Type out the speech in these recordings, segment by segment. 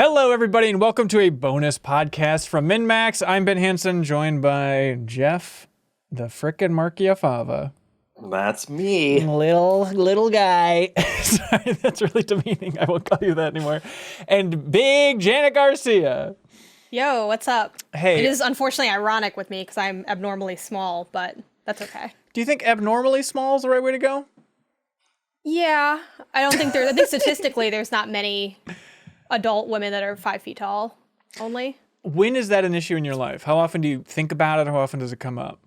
Hello, everybody, and welcome to a bonus podcast from MinnMax. I'm Ben Hansen, joined by Jeff, the frickin' Markiafava. That's me. Little guy. Sorry, that's really demeaning. I won't call you that anymore. And big Janet Garcia. Yo, what's up? Hey. It is unfortunately ironic with me because I'm abnormally small, but that's okay. Do you think abnormally small is the right way to go? Yeah, I think statistically there's not many adult women that are 5 feet tall only. When is that an issue in your life? How often do you think about it? How often does it come up?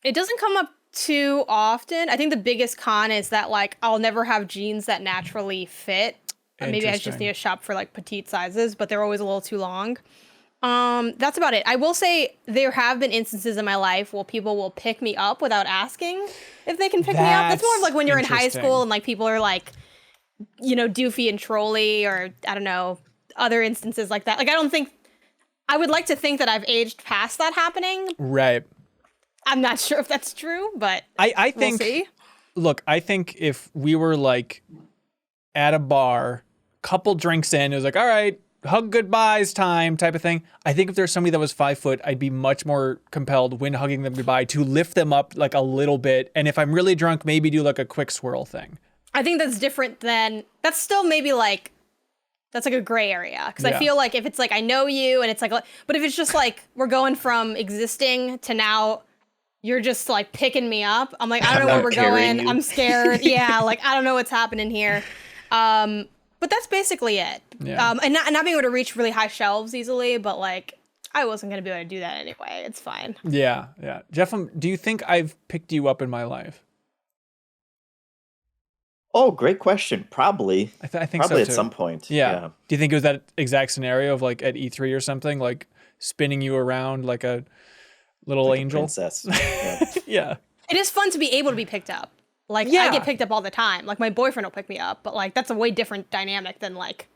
It doesn't come up too often. I think the biggest con is that like I'll never have jeans that naturally fit. Maybe I just need to shop for like petite sizes, but they're always a little too long. That's about it. I will say there have been instances in my life where people will pick me up without asking if they can pick me up. That's more of like when you're in high school and like people are like, you know, doofy and trolly, or I don't know, other instances like that. Like I would like to think that I've aged past that happening. Right. I'm not sure if that's true, but I think, we'll see. Look, I think if we were like at a bar, couple drinks in, it was like, all right, hug goodbyes time type of thing. I think if there's somebody that was 5 foot, I'd be much more compelled when hugging them goodbye to lift them up like a little bit. And if I'm really drunk, maybe do like a quick swirl thing. I think that's different than, that's still maybe like, that's like a gray area. Because I feel like if it's like, I know you and it's like, but if it's just like, we're going from existing to now, you're just like picking me up. I'm like, I don't know where we're going. You. I'm scared. Yeah, like, I don't know what's happening here. But that's basically it. Yeah. And not being able to reach really high shelves easily, but like, I wasn't going to be able to do that anyway. It's fine. Yeah, yeah. Jeff, do you think I've picked you up in my life? Oh, great question. Probably. I think probably so at too. some point. Yeah. Do you think it was that exact scenario of like at E3 or something, like spinning you around like a little like angel? A princess. Yeah. Yeah. It is fun to be able to be picked up. Like, I get picked up all the time. Like, my boyfriend will pick me up, but, like, that's a way different dynamic than, like,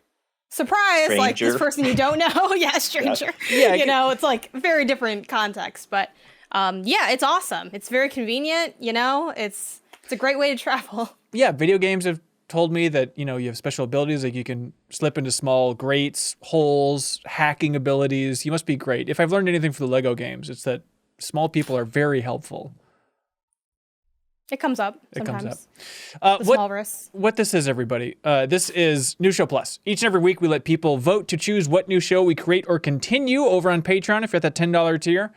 surprise, stranger. Like, this person you don't know. Yeah, stranger. Yeah. You know, it's, like, very different context. But, yeah, it's awesome. It's very convenient, you know? It's a great way to travel. Yeah, video games have told me that, you know, you have special abilities, like you can slip into small grates, holes, hacking abilities. You must be great. If I've learned anything from the Lego games, it's that small people are very helpful. It comes up sometimes. It comes up. The small risks. What this is, everybody, this is New Show Plus. Each and every week, we let people vote to choose what new show we create or continue over on Patreon if you're at that $10 tier.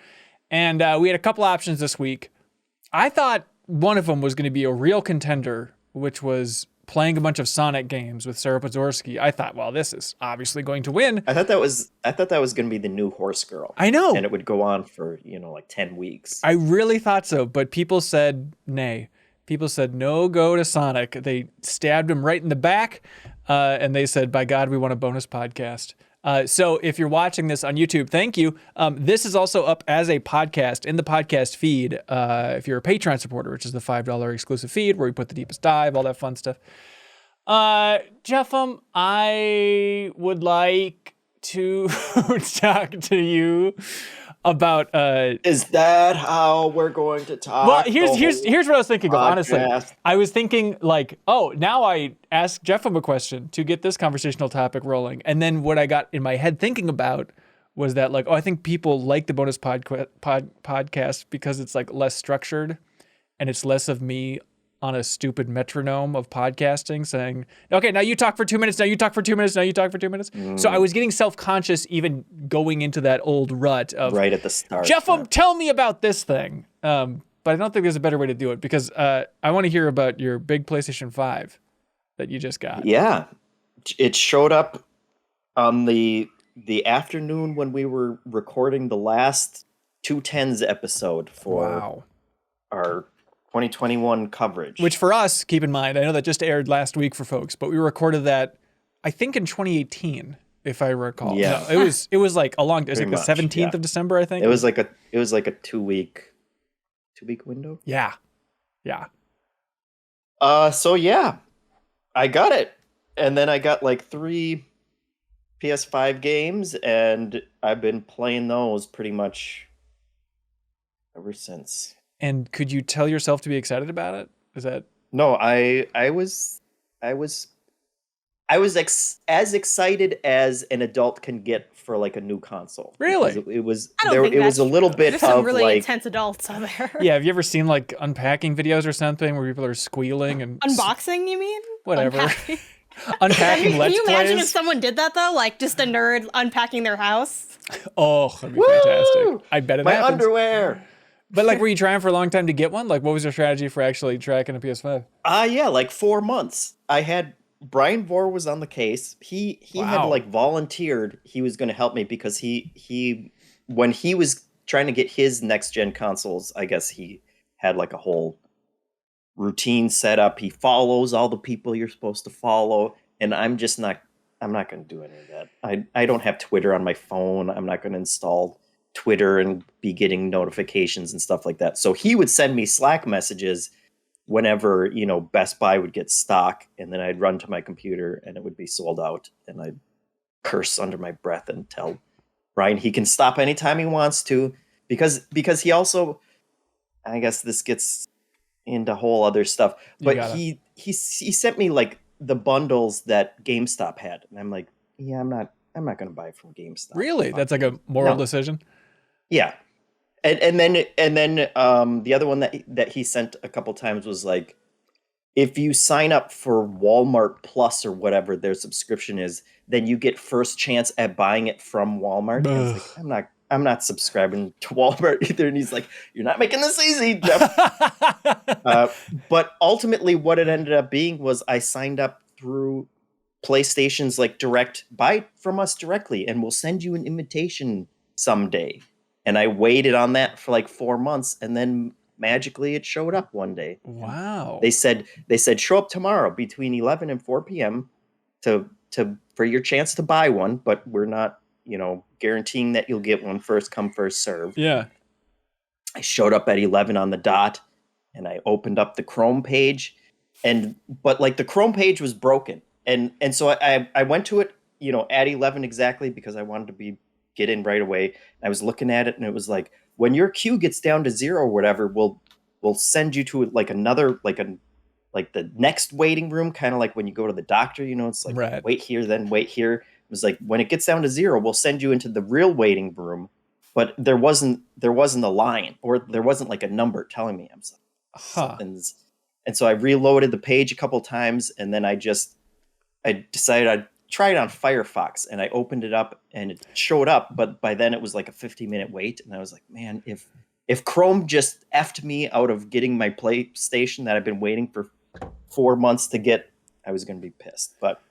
And we had a couple options this week. I thought one of them was going to be a real contender, which was playing a bunch of Sonic games with Sarah Pozorski. I thought, well, this is obviously going to win. I thought that was going to be the new Horse Girl. I know. And it would go on for, you know, like 10 weeks. I really thought so, but people said nay. People said no go to Sonic. They stabbed him right in the back, and they said, by God, we want a bonus podcast. So if you're watching this on YouTube, thank you. This is also up as a podcast in the podcast feed. If you're a Patreon supporter, which is the $5 exclusive feed where we put the deepest dive, all that fun stuff. Jeffem, I would like to talk to you about. Is that how we're going to talk? Well, here's what I was thinking of, honestly. Podcast. I was thinking like, oh, now I ask Jeffem a question to get this conversational topic rolling. And then what I got in my head thinking about was that like, oh, I think people like the bonus podcast because it's like less structured and it's less of me on a stupid metronome of podcasting saying, okay, now you talk for 2 minutes, now you talk for 2 minutes, now you talk for 2 minutes. So I was getting self-conscious even going into that old rut of right at the start. Jeffem, tell me about this thing. But I don't think there's a better way to do it because I want to hear about your big PlayStation 5 that you just got. Yeah. It showed up on the afternoon when we were recording the last 210s episode for our 2021 coverage. Which for us, keep in mind, I know that just aired last week for folks, but we recorded that, I think in 2018, if I recall. Yeah. No, it was like a long, it was like the Pretty much, 17th of December, I think. It was like a 2 week window. Yeah. Yeah. So yeah, I got it. And then I got like 3 PS5 games and I've been playing those pretty much ever since. And could you tell yourself to be excited about it? Is that No, I was I was as excited as an adult can get for like a new console. Really? It was I don't there. think It was a that's little true. bit There's some of really like intense adults out there. Yeah, have you ever seen like unpacking videos or something where people are squealing and Unboxing, you mean? whatever. Unpacking. Unpacking Can let's you imagine plays? if someone did that though? Like just a nerd unpacking their house? Oh, that'd be Woo! fantastic. I bet it my happens. underwear. But like, were you trying for a long time to get one? Like, what was your strategy for actually tracking a PS5? Yeah, like 4 months. I had Brian Vore was on the case. He had Wow. like volunteered. He was going to help me because he when he was trying to get his next gen consoles, I guess he had like a whole routine set up. He follows all the people you're supposed to follow, and I'm not going to do any of that. I don't have Twitter on my phone. I'm not going to install Twitter and be getting notifications and stuff like that. So he would send me Slack messages whenever, Best Buy would get stock, and then I'd run to my computer and it would be sold out, and I'd curse under my breath and tell Brian he can stop anytime he wants to, because he also, I guess this gets into whole other stuff, but he sent me like the bundles that GameStop had, and I'm like, yeah, I'm not going to buy it from GameStop. Really? That's like a moral decision? Yeah. And then the other one that he sent a couple times was like, if you sign up for Walmart Plus or whatever their subscription is, then you get first chance at buying it from Walmart. And I was like, I'm not subscribing to Walmart either. And he's like, you're not making this easy, Jeff. But ultimately what it ended up being was I signed up through PlayStation's like buy from us directly, and we'll send you an invitation someday. And I waited on that for like 4 months, and then magically it showed up one day. Wow. They said show up tomorrow between 11 and 4 p.m. for your chance to buy one, but we're not, guaranteeing that you'll get one. First come, first serve. Yeah. I showed up at 11 on the dot, and I opened up the Chrome page, but like the Chrome page was broken. And so I went to it, at 11 exactly, because I wanted to get in right away. I was looking at it, and it was like, when your queue gets down to 0 or whatever, we'll send you to like another, like the next waiting room, kind of like when you go to the doctor, it's like, right. Wait here, then wait here. It was like, when it gets down to 0, we'll send you into the real waiting room. But there wasn't a line, or there wasn't like a number telling me. I'm like, something's. And so I reloaded the page a couple times, and then I decided I'd try it on Firefox, and I opened it up and it showed up, but by then it was like a 50-minute wait. And I was like, man, if Chrome just effed me out of getting my PlayStation that I've been waiting for 4 months to get, I was going to be pissed, but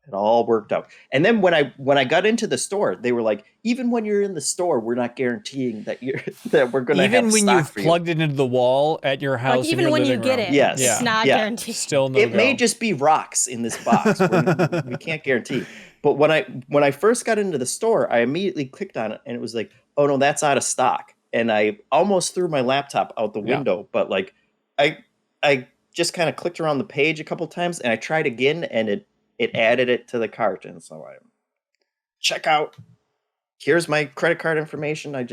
it all worked out. And then when I got into the store, they were like, even when you're in the store, we're not guaranteeing that we're going to have even when stock you've for plugged it into the wall at your house, like even when you get it, yes, it's not guaranteed. Still no it go. may just be rocks in this box. We can't guarantee. But when I first got into the store, I immediately clicked on it, and it was like, oh no, that's out of stock. And I almost threw my laptop out the window, but like I just kind of clicked around the page a couple times, and I tried again, and it added it to the cart. And so I check out. Here's my credit card information. I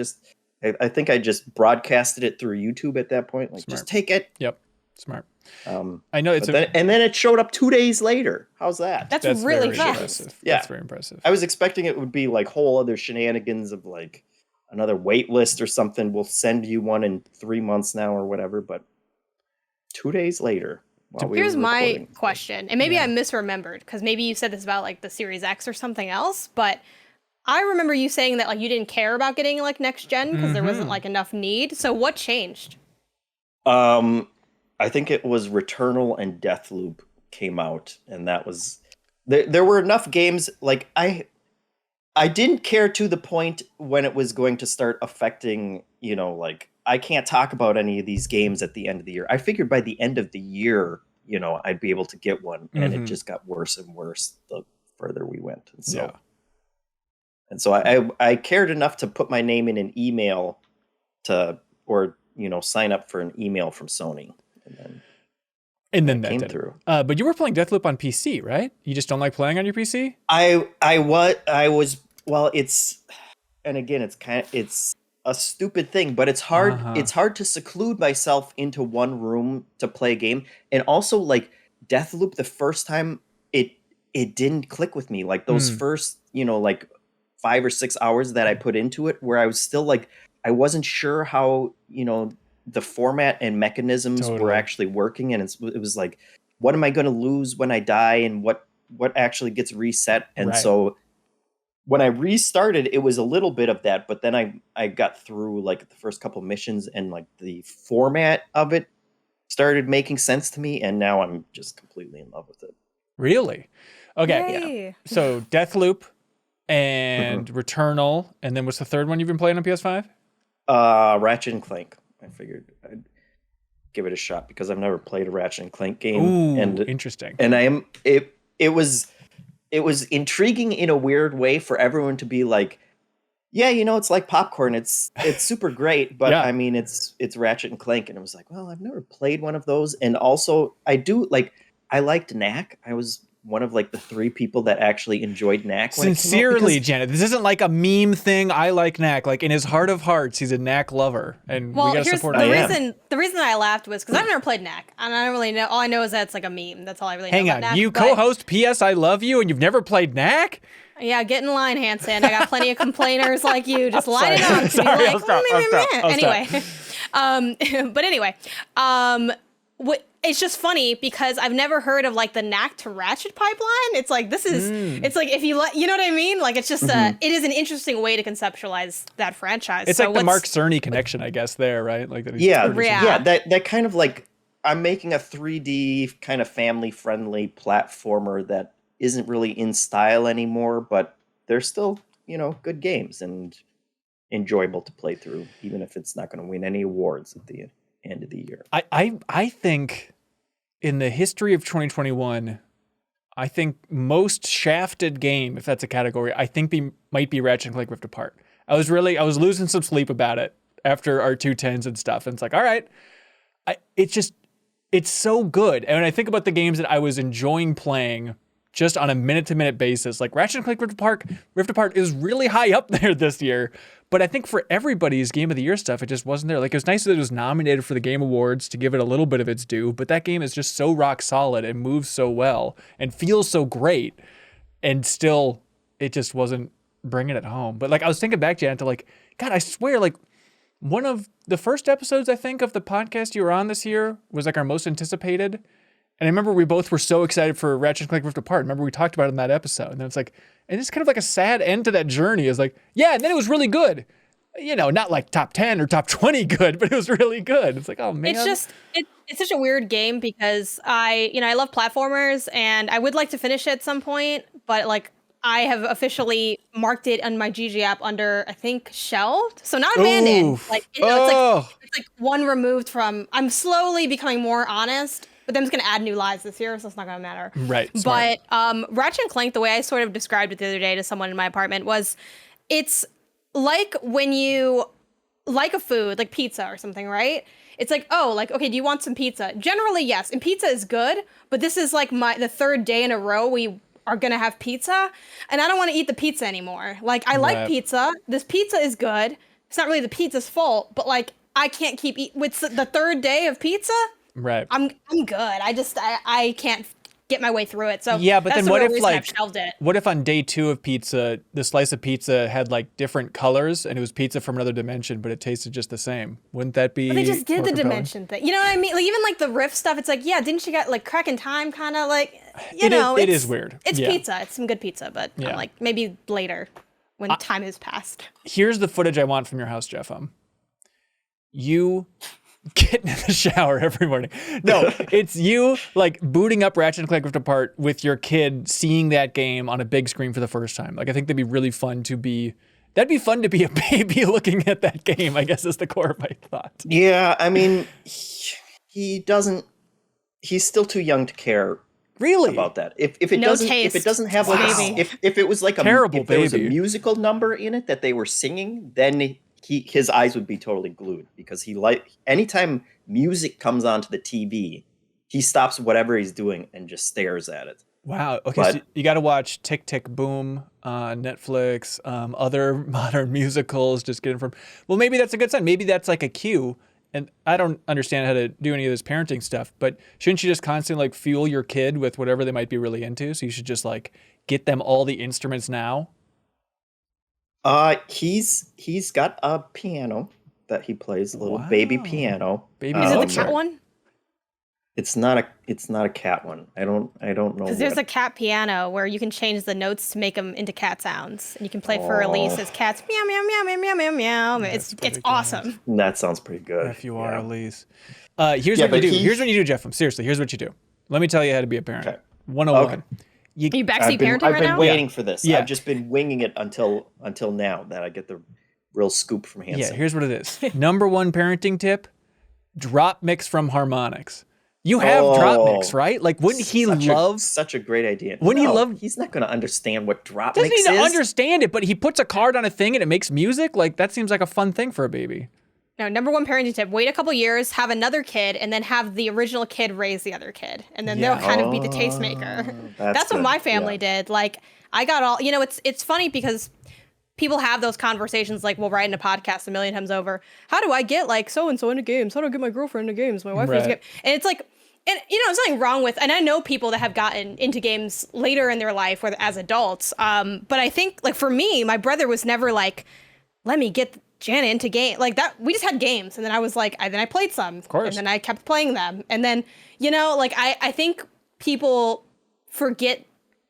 think I just broadcasted it through YouTube at that point. Like, Smart. just take it. Yep. Smart. I know it's and then it showed up 2 days later. How's that? That's really very fast. Impressive. Yeah. That's very impressive. I was expecting it would be like whole other shenanigans of like another wait list or something. We'll send you one in 3 months now or whatever. But 2 days later. Here's my question, and maybe I misremembered, because maybe you said this about like the Series X or something else, but I remember you saying that like you didn't care about getting like next gen because there wasn't like enough need. So what changed? I think it was Returnal and Deathloop came out, and that was there were enough games. Like I didn't care to the point when it was going to start affecting, like I can't talk about any of these games at the end of the year. I figured by the end of the year, I'd be able to get one, and it just got worse and worse the further we went. And so I cared enough to put my name in an email sign up for an email from Sony. And then that came did through. But you were playing Deathloop on PC, right? You just don't like playing on your PC? It's a stupid thing, but it's hard. It's hard to seclude myself into one room to play a game. And also, like Deathloop, the first time it it didn't click with me. Like those first, like 5 or 6 hours that I put into it, where I was still like, I wasn't sure how, the format and mechanisms were actually working. And it was like, what am I going to lose when I die, and what actually gets reset? And so when I restarted, it was a little bit of that, but then I got through like the first couple missions, and like the format of it started making sense to me, and now I'm just completely in love with it. Really? Okay. Yay. Yeah. So Deathloop and Returnal, and then what's the third one you've been playing on PS5? Ratchet and Clank. I figured I'd give it a shot because I've never played a Ratchet and Clank game. Ooh, and interesting. And it was intriguing in a weird way for everyone to be like, yeah, it's like popcorn. It's super great, but I mean, it's Ratchet and Clank. And I was like, well, I've never played one of those. And also I liked Knack. I was one of like the 3 people that actually enjoyed Knack. Sincerely, Janet, this isn't like a meme thing. I like Knack. Like in his heart of hearts, he's a Knack lover, and we gotta support him. The reason I laughed was because I've never played Knack, and I don't really know. All I know is that it's like a meme. That's all I really know. Hang about on, Knack, you co-host PS I Love You, and you've never played Knack? Yeah, get in line, Hanson. I got plenty of complainers like you. Just lining up. Sorry, I'll stop. Anyway, but anyway, it's just funny because I've never heard of like the Knack to Ratchet pipeline. It's like it's like if you know what I mean. Like it's just it is an interesting way to conceptualize that franchise. It's like the Mark Cerny connection, I guess. There, right? Like that. That kind of like I'm making a 3D kind of family friendly platformer that isn't really in style anymore, but they're still good games and enjoyable to play through, even if it's not going to win any awards at the end of the year. I think in the history of 2021, I think most shafted game, if that's a category, I think might be Ratchet and Clank Rift Apart. I was losing some sleep about it after our 210s and stuff. And it's like, all right, it's so good. And when I think about the games that I was enjoying playing just on a minute-to-minute basis, like Ratchet and Clank Rift Apart is really high up there this year. But I think for everybody's Game of the Year stuff, it just wasn't there. Like, it was nice that it was nominated for the Game Awards to give it a little bit of its due, but that game is just so rock solid and moves so well and feels so great, and still, it just wasn't bringing it home. But, like, I was thinking back, Janet, to, like, God, I swear, like, one of the first episodes, I think, of the podcast you were on this year was, like, our most anticipated. And I remember we both were so excited for Ratchet and Clank Rift Apart. Remember we talked about it in that episode. And then it's like, and it's kind of like a sad end to that journey. It's like, yeah, and then it was really good. Not like top 10 or top 20 good, but it was really good. It's like, oh man. It's such a weird game because I love platformers and I would like to finish it at some point, but like I have officially marked it on my GG app under, I think, shelved. So not abandoned. Oof. Like, it's like one removed from, I'm slowly becoming more honest. But then it's going to add new lives this year, so it's not going to matter. Right. Smart. But Ratchet and Clank, the way I sort of described it the other day to someone in my apartment was, it's like when you like a food, like pizza or something, right? It's like, oh, like, okay, do you want some pizza? Generally, yes. And pizza is good, but this is like the 3rd day in a row we are going to have pizza. And I don't want to eat the pizza anymore. Like, I like pizza. This pizza is good. It's not really the pizza's fault, but like, I can't keep eating. With the 3rd day of pizza, right. I'm good. I can't get my way through it. So yeah, but then what if like, I've shelved it. What if on day 2 of pizza, the slice of pizza had like different colors and it was pizza from another dimension, but it tasted just the same? Wouldn't that be? But they just did the dimension thing. You know what I mean? Like even like the Rift stuff, it's like, yeah, didn't you get like Crack in Time kind of like, it is weird. It's pizza. It's some good pizza, but I'm like maybe later when time has passed. Here's the footage I want from your house, Jeff. You getting in the shower every morning. No, it's you like booting up Ratchet and Clank Rift Apart with your kid, seeing that game on a big screen for the first time. Like I think that'd be really fun to be. That'd be fun to be a baby looking at that game, I guess is the core of my thought. Yeah, I mean, he doesn't. He's still too young to care. Really about that. If it doesn't have like if it was like there was a musical number in it that they were singing, then his eyes would be totally glued because anytime music comes onto the TV, he stops whatever he's doing and just stares at it. Wow. Okay, so you got to watch Tick Tick Boom on Netflix. Other modern musicals. Just getting from. Well, maybe that's a good sign. Maybe that's like a cue, and I don't understand how to do any of this parenting stuff, but shouldn't you just constantly like fuel your kid with whatever they might be really into? So you should just like get them all the instruments now. He's got a piano that he plays, a little baby piano. Baby, is it the cat one? It's not a cat one. I don't know. Because there's a cat piano where you can change the notes to make them into cat sounds, and you can play for Elise as cats meow meow meow meow meow meow meow. It's awesome. That sounds pretty good. If you are Elise. Here's what you do. Here's what you do, Jeff. Seriously, here's what you do. Let me tell you how to be a parent. Okay. 101. Okay. You backseat parenting right now? I've been waiting for this. Yeah. I've just been winging it until now that I get the real scoop from Hanson. Yeah, here's what it is. Number one parenting tip, drop mix from harmonics. You have drop mix, right? Like, wouldn't he love... Such a great idea. Wouldn't he love... He's not going to understand what drop mix is. Doesn't need to understand it, but he puts a card on a thing and it makes music? Like, that seems like a fun thing for a baby. No, number one parenting tip, wait a couple years, have another kid, and then have the original kid raise the other kid. And then they'll kind of be the tastemaker. That's what my family did. Like, I got all... You know, it's funny because... People have those conversations like we'll write in a podcast a million times over. How do I get like so-and-so into games? How do I get my girlfriend into games? My wife into games. And it's like, and you know, there's nothing wrong with, and I know people that have gotten into games later in their life or as adults. But I think like for me, my brother was never like, let me get Jana into game like that. We just had games. And then I was like, then I played some. Of course. And then I kept playing them. And then, you know, like I think people forget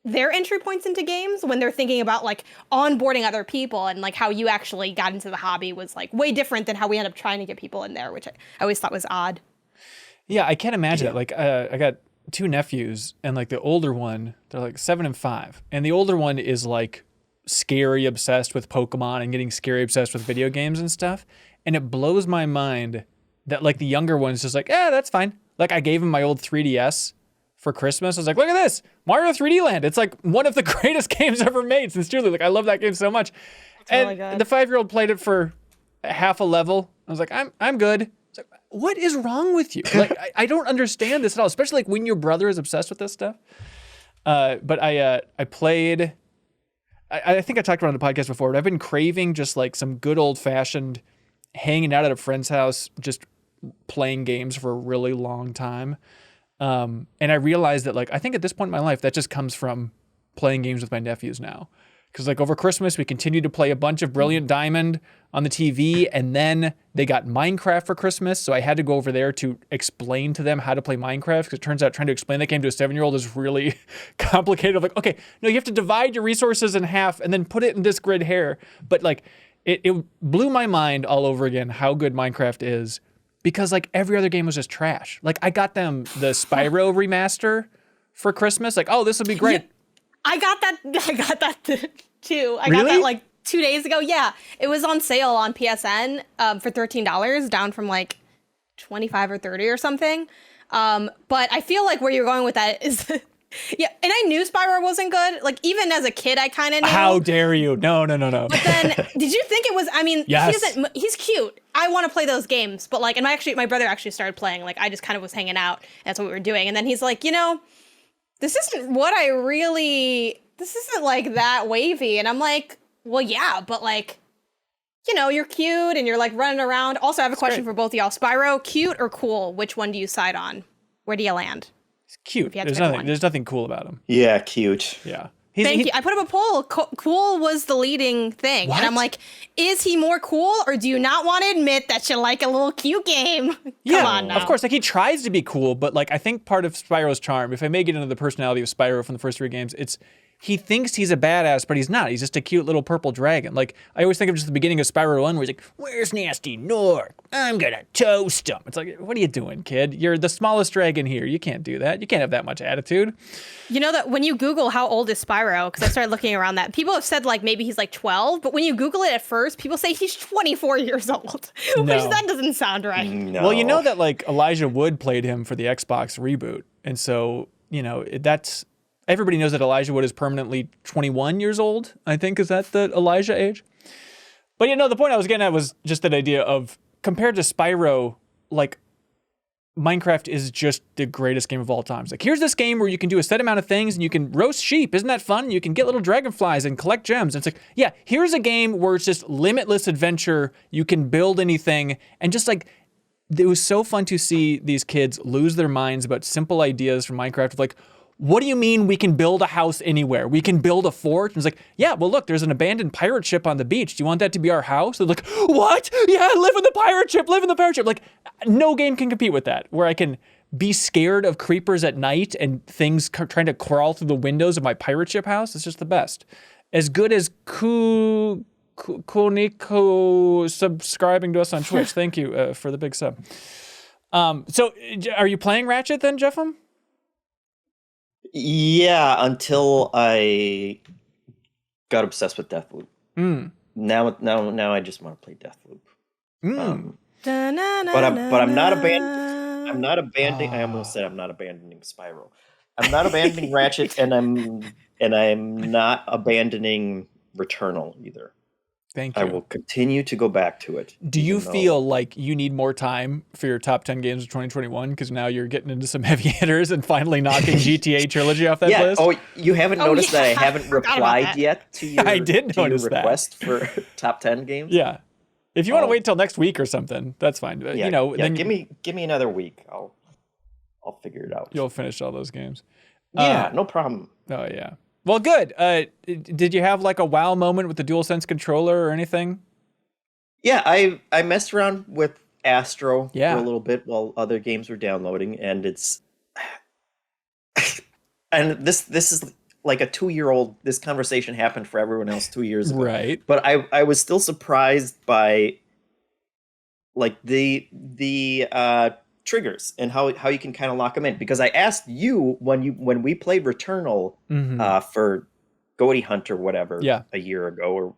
their entry points into games when they're thinking about like onboarding other people, and like how you actually got into the hobby was like way different than how we end up trying to get people in there, which I always thought was odd. Yeah, I can't imagine that. Like I got two nephews, and like the older one, they're like 7 and 5. And the older one is like scary obsessed with Pokemon and getting scary obsessed with video games and stuff. And it blows my mind that like the younger one's just like, that's fine. Like I gave him my old 3DS for Christmas. I was like, look at this, Mario 3D Land. It's like one of the greatest games ever made. Sincerely, like I love that game so much. It's and really good. The 5-year-old played it for half a level. I was like, I'm good. It's like, what is wrong with you? Like I don't understand this at all, especially like when your brother is obsessed with this stuff. But I played. I think I talked about it on the podcast before, but I've been craving just like some good old fashioned hanging out at a friend's house, just playing games for a really long time. And I realized that like, I think at this point in my life, that just comes from playing games with my nephews now. Cause like over Christmas, we continued to play a bunch of Brilliant Diamond on the TV, and then they got Minecraft for Christmas. So I had to go over there to explain to them how to play Minecraft. Cause it turns out trying to explain that game to a 7-year-old is really complicated. I'm like, okay, no, you have to divide your resources in half and then put it in this grid here. But like, it blew my mind all over again how good Minecraft is. Because like every other game was just trash. Like I got them the Spyro remaster for Christmas. Like, oh, this will be great. Yeah, I got that too. I got that like 2 days ago. Yeah, it was on sale on PSN for $13, down from like 25 or 30 or something. But I feel like where you're going with that is yeah, and I knew Spyro wasn't good. Like even as a kid, I kind of knew. How dare you? No. But then, did you think it was? I mean, yes. He's cute. I want to play those games, but like, and my brother actually started playing. Like, I just kind of was hanging out. That's what we were doing, and then he's like, you know, this isn't like that wavy, and I'm like, well, yeah, but like, you know, you're cute and you're like running around. Also, I have a question for both of y'all. Spyro, cute or cool? Which one do you side on? Where do you land? He's cute. There's nothing cool about him. Yeah, cute. Yeah. Thank you. I put up a poll. Cool was the leading thing. What? And I'm like, is he more cool, or do you not want to admit that you like a little cute game? Come on now. Of course. Like he tries to be cool, but like I think part of Spyro's charm, if I may get into the personality of Spyro from the first 3 games, it's he thinks he's a badass, but he's not. He's just a cute little purple dragon. Like, I always think of just the beginning of Spyro 1 where he's like, where's Nasty Nork? I'm gonna toast him. It's like, what are you doing, kid? You're the smallest dragon here. You can't do that. You can't have that much attitude. You know that when you Google how old is Spyro, because I started looking around that, people have said like maybe he's like 12, but when you Google it at first, people say he's 24 years old, which that doesn't sound right. No. Well, you know that like Elijah Wood played him for the Xbox reboot. And so, you know, that's... Everybody knows that Elijah Wood is permanently 21 years old, I think. Is that the Elijah age? But, you know, the point I was getting at was just that idea of, compared to Spyro, like, Minecraft is just the greatest game of all time. It's like, here's this game where you can do a set amount of things and you can roast sheep. Isn't that fun? You can get little dragonflies and collect gems. And it's like, yeah, here's a game where it's just limitless adventure. You can build anything. And just like, it was so fun to see these kids lose their minds about simple ideas from Minecraft of like, what do you mean we can build a house anywhere? We can build a fort? And it's like, yeah, well, look, there's an abandoned pirate ship on the beach. Do you want that to be our house? They're like, what? Yeah, live in the pirate ship, live in the pirate ship. Like, no game can compete with that, where I can be scared of creepers at night and things trying to crawl through the windows of my pirate ship house. It's just the best. As good as Kuniko subscribing to us on Twitch. Thank you for the big sub. So are you playing Ratchet then, Jeffem? Yeah, until I got obsessed with Deathloop. Now I just want to play Deathloop. But I'm not abandoning. I almost said I'm not abandoning Spyro. I'm not abandoning Ratchet, and I'm not abandoning Returnal either. Thank you. I will continue to go back to it. Do you feel like you need more time for your top 10 games of 2021? Because now you're getting into some heavy hitters and finally knocking GTA Trilogy off that list? Oh, you haven't noticed that I haven't replied yet to your, I did notice your request for top 10 games? Yeah. If you want to wait till next week or something, that's fine. Yeah, you know, then give me another week. I'll figure it out. You'll finish all those games. Yeah, no problem. Oh, yeah. Well, good. Did you have like a wow moment with the DualSense controller or anything? Yeah, I messed around with Astro for a little bit while other games were downloading, and it's and this is like a 2-year-old. This conversation happened for everyone else 2 years ago, right? But I was still surprised by like the triggers and how you can kind of lock them in, because I asked you when we played Returnal for Goaty Hunt or whatever a year ago or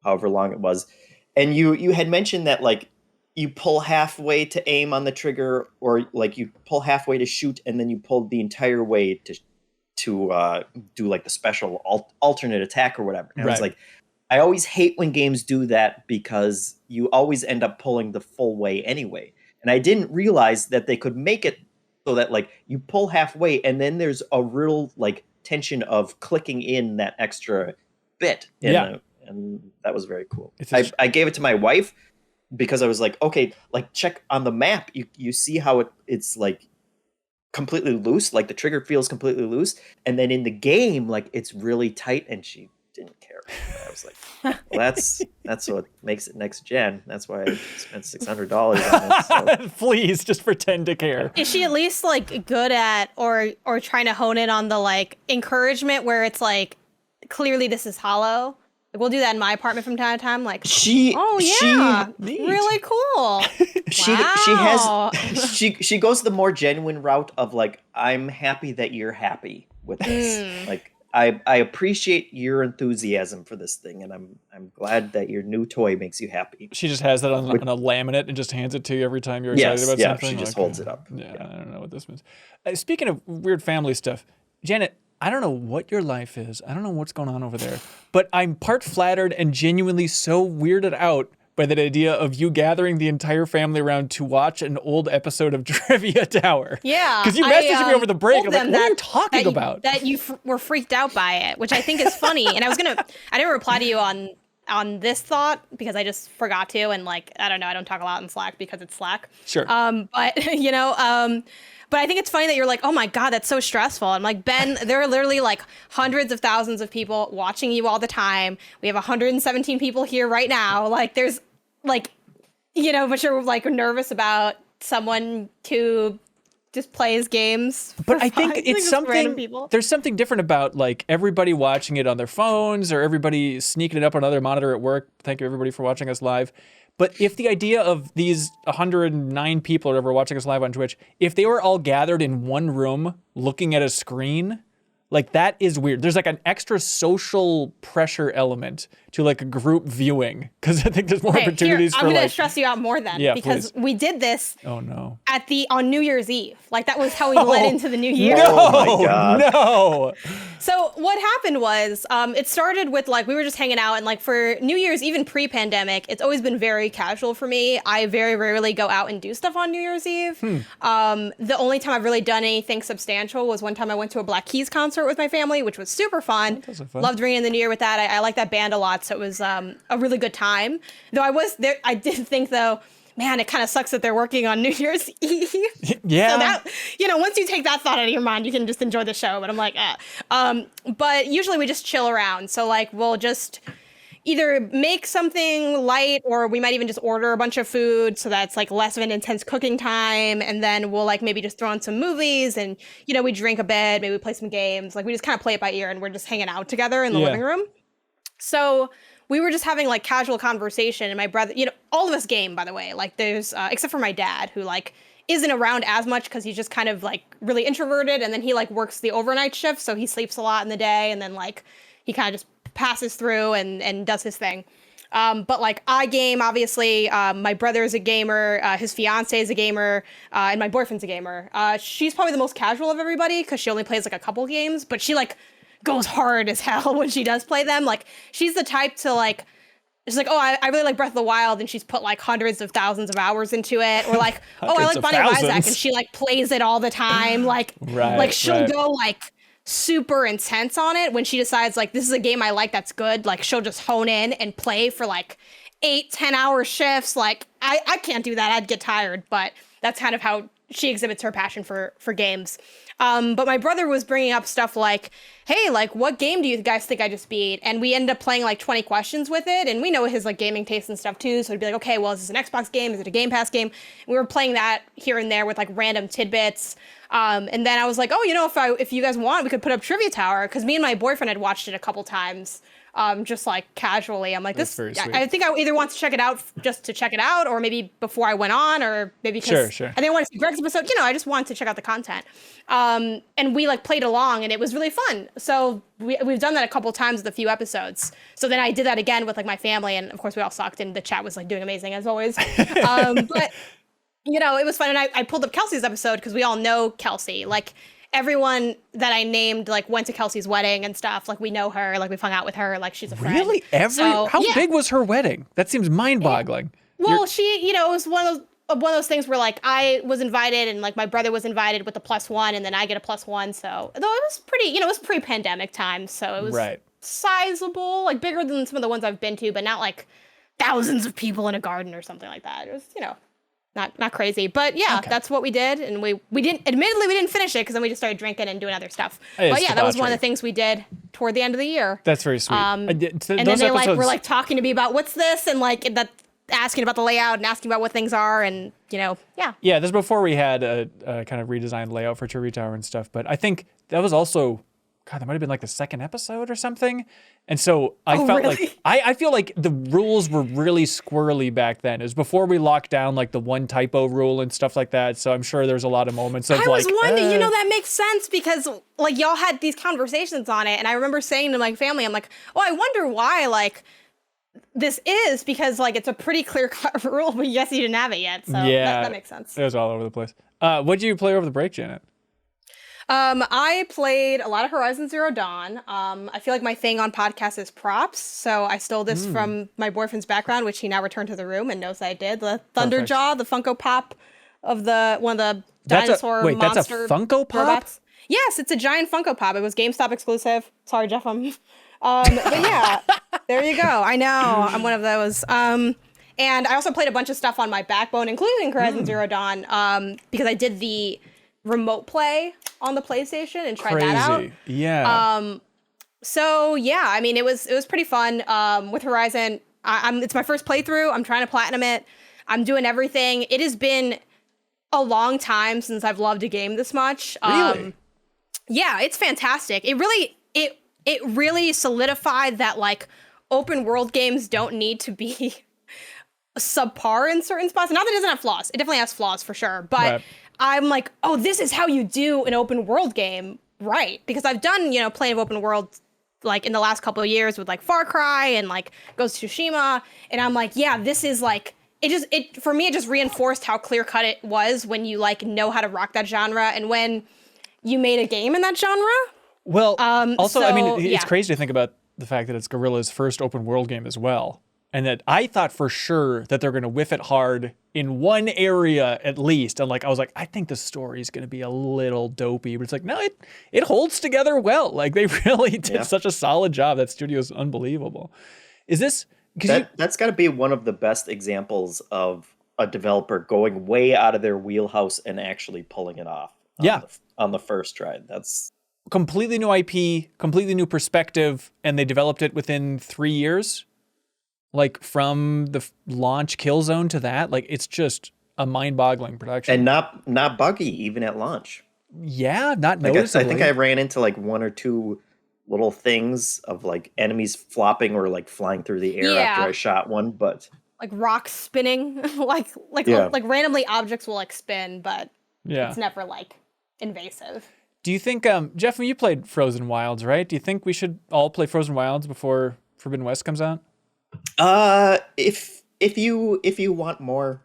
however long it was, and you had mentioned that like you pull halfway to aim on the trigger, or like you pull halfway to shoot and then you pull the entire way to do like the special alternate attack or whatever. And I was like, I always hate when games do that because you always end up pulling the full way anyway. And I didn't realize that they could make it so that like you pull halfway and then there's a real like tension of clicking in that extra bit. And that was very cool. I gave it to my wife because I was like, okay, like check on the map. You see how it's like completely loose, like the trigger feels completely loose. And then in the game, like it's really tight, and she didn't care. I was like, well, that's what makes it next gen. That's why I spent $600 on it. So. Please just pretend to care. Is she at least like good at or trying to hone in on the like encouragement where it's like clearly this is hollow? Like, we'll do that in my apartment from time to time. Like really cool. She goes the more genuine route of like, I'm happy that you're happy with this. Like I appreciate your enthusiasm for this thing, and I'm glad that your new toy makes you happy. She just has that on a laminate and just hands it to you every time you're excited about something. She just holds it up. Yeah, I don't know what this means. Speaking of weird family stuff, Janet, I don't know what your life is. I don't know what's going on over there, but I'm part flattered and genuinely so weirded out by that idea of you gathering the entire family around to watch an old episode of Trivia Tower. Yeah. Because you messaged me over the break. I'm like, what are you talking about? That you were freaked out by it, which I think is funny. And I didn't reply to you on this thought because I just forgot to. And like, I don't know, I don't talk a lot in Slack because it's Slack. Sure. But I think it's funny that you're like, oh my God, that's so stressful. I'm like, Ben, there are literally like hundreds of thousands of people watching you all the time. We have 117 people here right now. Like there's like, but you're like nervous about someone who just plays games. But I think it's something, there's something different about like everybody watching it on their phones or everybody sneaking it up on another monitor at work. Thank you everybody for watching us live. But if the idea of these 109 people or whatever watching us live on Twitch, if they were all gathered in one room looking at a screen, like that is weird. There's like an extra social pressure element to like a group viewing because I think there's more opportunities for like. I'm gonna stress you out more then because we did this. Oh no! On New Year's Eve, like that was how we led into the new year. No, oh my God. No. So what happened was, it started with like we were just hanging out, and like for New Year's, even pre-pandemic, it's always been very casual for me. I very rarely go out and do stuff on New Year's Eve. The only time I've really done anything substantial was one time I went to a Black Keys concert with my family, which was super fun. Loved ringing in the new year with that. I like that band a lot, so it was a really good time. Though I was there, I did think though, man, it kind of sucks that they're working on New Year's Eve. Yeah. So that, once you take that thought out of your mind, you can just enjoy the show. But I'm like, but usually we just chill around. So like, we'll just either make something light, or we might even just order a bunch of food. So that's like less of an intense cooking time. And then we'll like maybe just throw on some movies, and, we drink a bit, maybe we play some games. Like we just kind of play it by ear, and we're just hanging out together in the living room. So we were just having like casual conversation, and my brother, all of us game, by the way, like there's, except for my dad, who like isn't around as much because he's just kind of like really introverted. And then he like works the overnight shift. So he sleeps a lot in the day. And then like he kind of just passes through and does his thing. But like I game, obviously, my brother is a gamer, his fiance is a gamer, and my boyfriend's a gamer. She's probably the most casual of everybody because she only plays like a couple games, but she like goes hard as hell when she does play them. Like she's the type to like, she's like, oh, I really like Breath of the Wild, and she's put like hundreds of thousands of hours into it. Or like, oh, I like Binding of Isaac, and she like plays it all the time. Like, she'll go like super intense on it when she decides like this is a game I like that's good. Like she'll just hone in and play for like 8-10 hour shifts. Like I can't do that. I'd get tired, but that's kind of how she exhibits her passion for games. But my brother was bringing up stuff like, hey, like, what game do you guys think I just beat? And we ended up playing like 20 questions with it. And we know his like gaming taste and stuff too. So it'd be like, okay, well, is this an Xbox game? Is it a Game Pass game? And we were playing that here and there with like random tidbits. And then I was like, oh, if you guys want, we could put up Trivia Tower. Cause me and my boyfriend had watched it a couple times. Just like casually. I'm like, I think I either want to check it out just to check it out, or maybe before I went on, or maybe because sure. I didn't want to see Greg's episode. I just wanted to check out the content. And we like played along, and it was really fun. So we've done that a couple times with a few episodes. So then I did that again with like my family, and of course we all sucked, and the chat was like doing amazing as always. But it was fun. And I pulled up Kelsey's episode because we all know Kelsey. Like everyone that I named like went to Kelsey's wedding and stuff. Like we know her, like we've hung out with her, like she's a friend. Really? How big was her wedding? That seems mind-boggling. Well, she, it was one of those things where like I was invited, and like my brother was invited with the +1, and then I get a +1. So though it was pretty, it was pre-pandemic time, so it was sizable, like bigger than some of the ones I've been to, but not like thousands of people in a garden or something like that. It was, not crazy, but yeah, that's what we did. And we didn't finish it because then we just started drinking and doing other stuff. But yeah, that was one of the things we did toward the end of the year. That's very sweet. And then they like were like talking to me about what's this, and like that, asking about the layout and asking about what things are, and yeah. Yeah, this is before we had a kind of redesigned layout for Trivia Tower and stuff. But I think that was also, God, that might have been like the second episode or something. And so I felt like I feel like the rules were really squirrely back then. It was before we locked down like the one typo rule and stuff like that. So I'm sure there's a lot of moments of I was wondering, that makes sense because like y'all had these conversations on it, and I remember saying to my family, I'm like, oh, I wonder why like this is, because like it's a pretty clear cut rule, but yes, you didn't have it yet. So that makes sense. It was all over the place. What did you play over the break, Janet? I played a lot of Horizon Zero Dawn. I feel like my thing on podcast is props, so I stole this from my boyfriend's background, which he now returned to the room and knows I did. The Thunderjaw, the Funko Pop of one of the dinosaur monster. That's a Funko Pop? Robots. Yes, it's a giant Funko Pop. It was GameStop exclusive. Sorry, Jeff. But yeah, there you go. I know, I'm one of those. And I also played a bunch of stuff on my backbone, including Horizon Zero Dawn, because I did the remote play on the PlayStation and tried that out. Yeah. So yeah, I mean, it was pretty fun. With Horizon, it's my first playthrough. I'm trying to platinum it. I'm doing everything. It has been a long time since I've loved a game this much. Really? Yeah, it's fantastic. It really solidified that like open world games don't need to be subpar in certain spots. Not that it doesn't have flaws. It definitely has flaws for sure. But I'm like, oh, this is how you do an open world game, right? Because I've done, plenty of open world like in the last couple of years with like Far Cry and like Ghost of Tsushima. And I'm like, yeah, this is like, for me, it just reinforced how clear cut it was when you like know how to rock that genre and when you made a game in that genre. Well, also, I mean, it's crazy to think about the fact that it's Guerrilla's first open world game as well. And that I thought for sure that they're going to whiff it hard in one area at least. And like, I was like, I think the story is going to be a little dopey, but it's like, no, it holds together well. Like they really did such a solid job. That studio is unbelievable. Is this, that's got to be one of the best examples of a developer going way out of their wheelhouse and actually pulling it off. On the first try. That's completely new IP, completely new perspective, and they developed it within 3 years. Like from the launch Killzone to that, like it's just a mind-boggling production. And not buggy even at launch. Yeah, not like noticeably. I think I ran into like one or two little things of like enemies flopping or like flying through the air after I shot one, but like rocks spinning, like randomly objects will like spin, but it's never like invasive. Do you think, Jeff, you played Frozen Wilds, right? Do you think we should all play Frozen Wilds before Forbidden West comes out? If you want more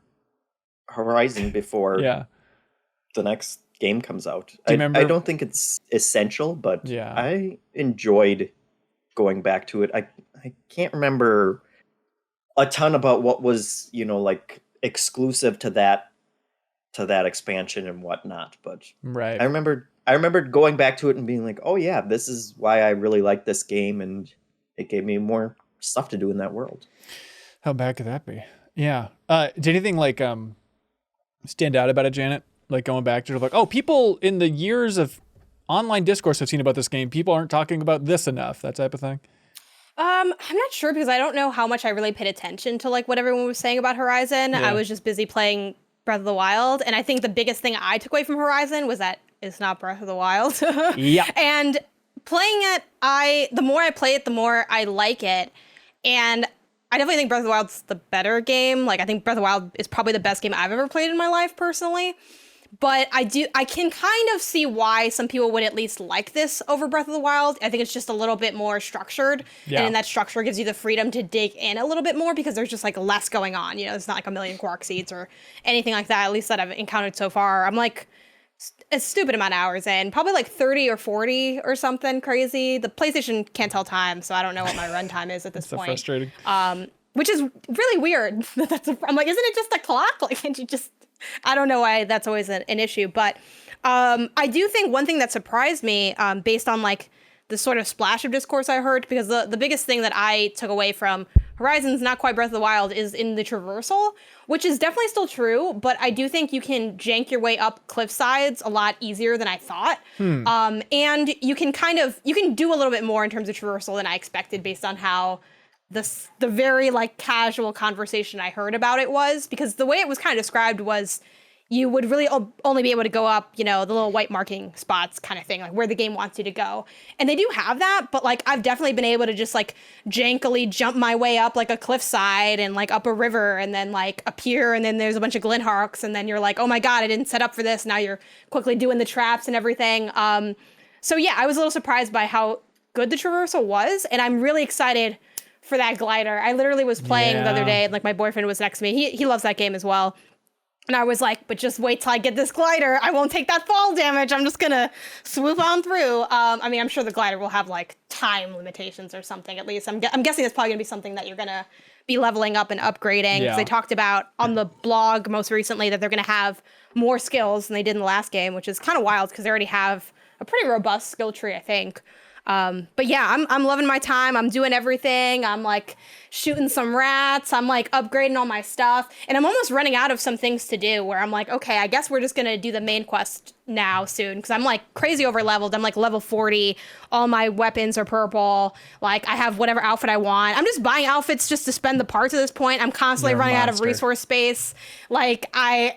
Horizon before the next game comes out, I don't think it's essential, but I enjoyed going back to it. I can't remember a ton about what was, like exclusive to that expansion and whatnot, but I remembered going back to it and being like, oh yeah, this is why I really like this game, and it gave me more stuff to do in that world. How bad could that be? Yeah. Did anything like stand out about it, Janet? Like going back to like, oh, people in the years of online discourse I've seen about this game, people aren't talking about this enough, that type of thing? I'm not sure because I don't know how much I really paid attention to like what everyone was saying about Horizon. I was just busy playing Breath of the Wild, and I think the biggest thing I took away from Horizon was that it's not Breath of the Wild. Yeah. And playing it, the more I play it, the more I like it. And I definitely think Breath of the Wild's the better game. Like I think Breath of the Wild is probably the best game I've ever played in my life personally. But I can kind of see why some people would at least like this over Breath of the Wild. I think it's just a little bit more structured. Yeah. And in that structure gives you the freedom to dig in a little bit more because there's just like less going on. It's not like a million quark seeds or anything like that, at least that I've encountered so far. I'm like a stupid amount of hours in, probably like 30 or 40 or something crazy. The PlayStation can't tell time, so I don't know what my runtime is at this point. So frustrating. Which is really weird. I'm like, isn't it just a clock? Like, can't you just... I don't know why that's always an issue, but I do think one thing that surprised me based on like the sort of splash of discourse I heard, because the biggest thing that I took away from Horizon's not quite Breath of the Wild is in the traversal, which is definitely still true, but I do think you can jank your way up cliff sides a lot easier than I thought. And you can do a little bit more in terms of traversal than I expected based on how the very like casual conversation I heard about it was, because the way it was kind of described was you would really only be able to go up, the little white marking spots kind of thing, like where the game wants you to go. And they do have that, but like I've definitely been able to just like jankily jump my way up like a cliffside and like up a river and then like up here and then there's a bunch of Glenharks and then you're like, oh my God, I didn't set up for this. Now you're quickly doing the traps and everything. So yeah, I was a little surprised by how good the traversal was, and I'm really excited for that glider. I literally was playing the other day and like my boyfriend was next to me. He loves that game as well. And I was like, but just wait till I get this glider. I won't take that fall damage. I'm just gonna swoop on through. I'm sure the glider will have like time limitations or something at least. I'm guessing it's probably gonna be something that you're gonna be leveling up and upgrading. Because they talked about on the blog most recently that they're gonna have more skills than they did in the last game, which is kind of wild because they already have a pretty robust skill tree, I think. But yeah, I'm loving my time. I'm doing everything. I'm like shooting some rats. I'm like upgrading all my stuff. And I'm almost running out of some things to do where I'm like, okay, I guess we're just going to do the main quest now soon. Cause I'm like crazy over leveled. I'm like level 40. All my weapons are purple. Like I have whatever outfit I want. I'm just buying outfits just to spend the parts at this point. I'm constantly running out of resource space. Like I'm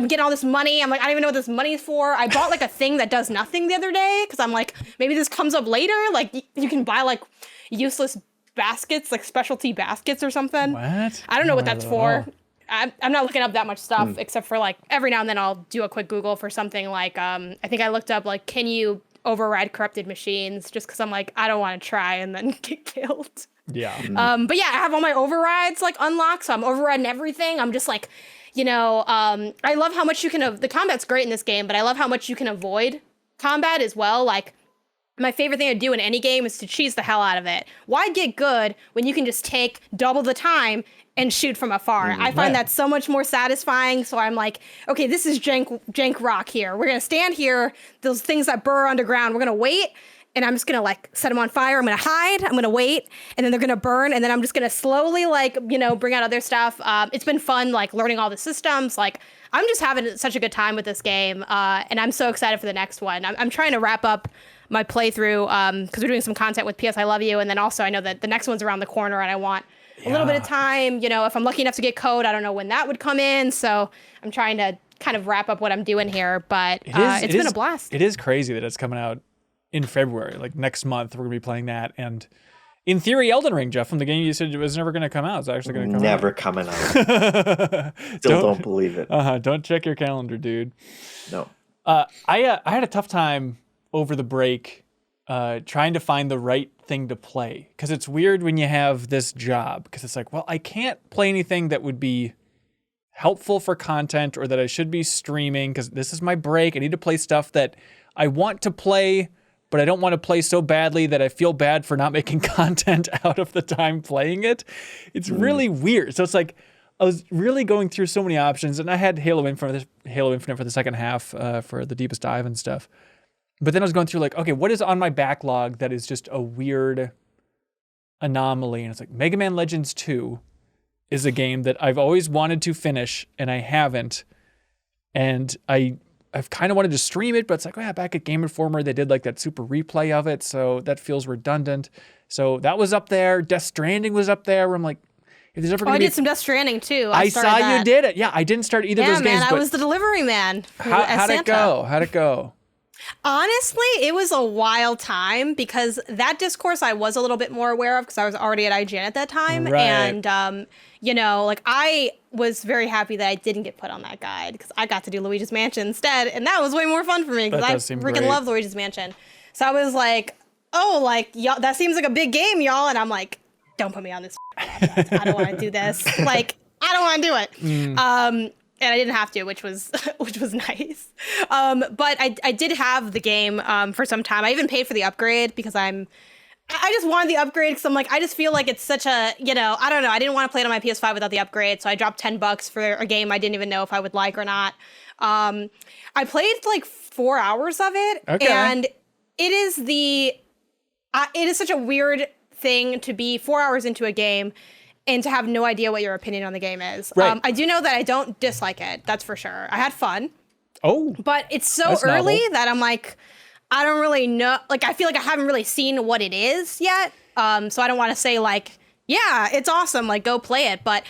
getting all this money. I'm like, I don't even know what this money's for. I bought like a thing that does nothing the other day because I'm like, maybe this comes up later. Like you can buy like useless baskets, like specialty baskets or something. What? I don't know what that's for. I'm not looking up that much stuff except for like every now and then I'll do a quick Google for something like, I think I looked up like, can you override corrupted machines? Just because I'm like, I don't want to try and then get killed. Yeah. But yeah, I have all my overrides like unlocked, so I'm overriding everything. I'm just like, I love how much you can, the combat's great in this game, but I love how much you can avoid combat as well. Like, my favorite thing to do in any game is to cheese the hell out of it. Why get good when you can just take double the time and shoot from afar? I find that so much more satisfying. So I'm like, okay, this is jank rock here. We're going to stand here. Those things that burrow underground, we're going to wait. and I'm just gonna like set them on fire. I'm gonna hide. I'm gonna wait, and then they're gonna burn, and then I'm just gonna slowly like bring out other stuff. It's been fun like learning all the systems. Like I'm just having such a good time with this game, and I'm so excited for the next one. I'm trying to wrap up my playthrough because we're doing some content with PS I Love You, and then also I know that the next one's around the corner, and I want a little bit of time. If I'm lucky enough to get code, I don't know when that would come in, so I'm trying to kind of wrap up what I'm doing here. But it's been a blast. It is crazy that it's coming out in February, like next month. We're gonna be playing that, and in theory, Elden Ring, Jeff, from the game you said it was never going to come out. It's actually going to come never out. Coming out. Still don't believe it. Don't check your calendar, dude. No. I had a tough time over the break trying to find the right thing to play, because it's weird when you have this job, because it's like, well, I can't play anything that would be helpful for content or that I should be streaming, because this is my break. I need to play stuff that I want to play, but I don't want to play so badly that I feel bad for not making content out of the time playing it. It's really weird. So it's like, I was really going through so many options, and I had Halo Infinite for the second half for the deepest dive and stuff. But then I was going through like, okay, what is on my backlog that is just a weird anomaly? And it's like Mega Man Legends 2 is a game that I've always wanted to finish, and I haven't. And I've kind of wanted to stream it, but it's like, oh yeah, back at Game Informer, they did like that super replay of it, so that feels redundant. So that was up there. Death Stranding was up there, where I'm like, if there's ever gonna I did some Death Stranding too. I saw you did it. Yeah, I didn't start either of those games. I was the delivery man. How'd it go? Honestly, it was a wild time, because that discourse I was a little bit more aware of because I was already at IGN at that time. Right. And, like I was very happy that I didn't get put on that guide, because I got to do Luigi's Mansion instead. And that was way more fun for me, because I freaking love Luigi's Mansion. So I was like, oh, like, y'all, that seems like a big game, y'all. And I'm like, don't put me on this. I don't want to do this. Like, I don't want to do it. And I didn't have to, which was nice. But I did have the game for some time. I even paid for the upgrade, because I just wanted the upgrade, because I'm like, I just feel like it's such a, I don't know. I didn't want to play it on my PS5 without the upgrade. So I dropped $10 for a game I didn't even know if I would like or not. I played like 4 hours of it. Okay. And it is such a weird thing to be 4 hours into a game and to have no idea what your opinion on the game is. Right. I do know that I don't dislike it. That's for sure. I had fun. Oh. But it's so early that I'm like, I don't really know. Like, I feel like I haven't really seen what it is yet. So I don't want to say like, yeah, it's awesome. Like, go play it. But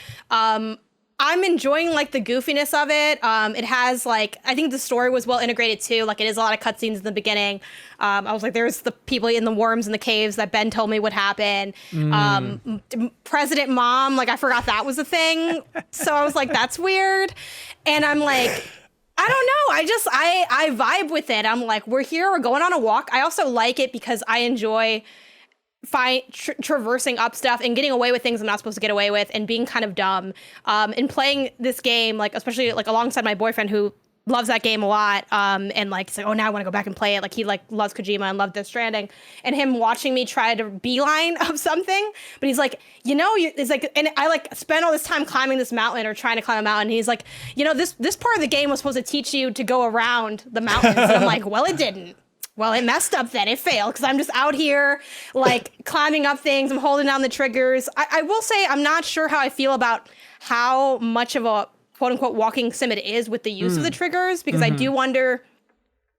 I'm enjoying like the goofiness of it. It has like, I think the story was well integrated too. Like, it is a lot of cutscenes in the beginning. I was like, there's the people in the worms in the caves that Ben told me would happen. President Mom, like I forgot that was a thing. So I was like, that's weird. And I'm like, I don't know. I vibe with it. I'm like, we're here, we're going on a walk. I also like it because I enjoy traversing up stuff and getting away with things I'm not supposed to get away with, and being kind of dumb. And playing this game, like especially like alongside my boyfriend who loves that game a lot, and like, it's like, oh, now I want to go back and play it. Like, he like loves Kojima and loved Death Stranding, and him watching me try to beeline of something, but he's like, it's like, and I like spent all this time climbing this mountain or trying to climb a mountain. And he's like, this part of the game was supposed to teach you to go around the mountains. And I'm like, well, it didn't. Well, it messed up then. It failed, because I'm just out here like climbing up things. I'm holding down the triggers. I will say I'm not sure how I feel about how much of a quote unquote walking sim it is with the use of the triggers, because I do wonder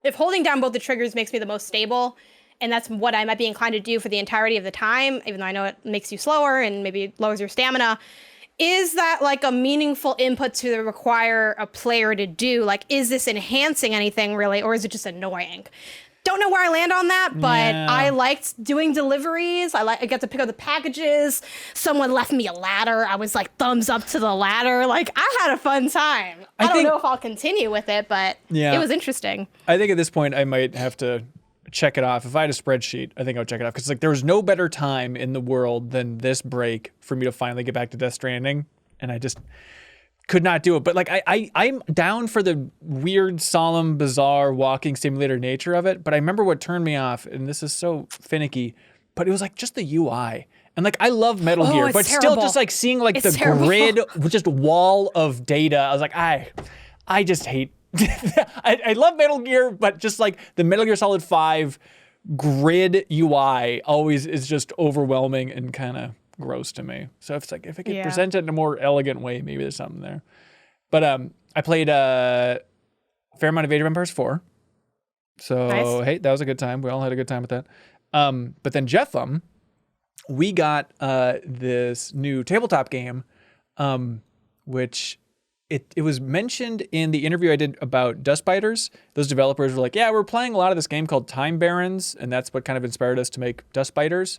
if holding down both the triggers makes me the most stable, and that's what I might be inclined to do for the entirety of the time, even though I know it makes you slower and maybe lowers your stamina. Is that like a meaningful input to require a player to do? Like, is this enhancing anything really, or is it just annoying? Don't know where I land on that, but yeah. I liked doing deliveries. I got to pick up the packages. Someone left me a ladder. I was like, thumbs up to the ladder. Like, I had a fun time. I don't know if I'll continue with it, but it was interesting. I think at this point I might have to check it off. If I had a spreadsheet, I think I would check it off, because like there was no better time in the world than this break for me to finally get back to Death Stranding, and I just could not do it. But like I'm down for the weird, solemn, bizarre walking simulator nature of it. But I remember what turned me off, and this is so finicky, but it was like just the UI. And like, I love Metal Gear, but terrible. Still just like seeing like the grid, just wall of data. I was like, I just hate, I love Metal Gear, but just like the Metal Gear Solid 5 grid UI always is just overwhelming and kind of gross to me. So if it could present it in a more elegant way, maybe there's something there. But I played a fair amount of Age of Empires 4. So nice. Hey, that was a good time. We all had a good time with that. But then Jeffem, we got this new tabletop game, which it was mentioned in the interview I did about Dustbiters. Those developers were like, yeah, we're playing a lot of this game called Time Barons, and that's what kind of inspired us to make Dustbiters.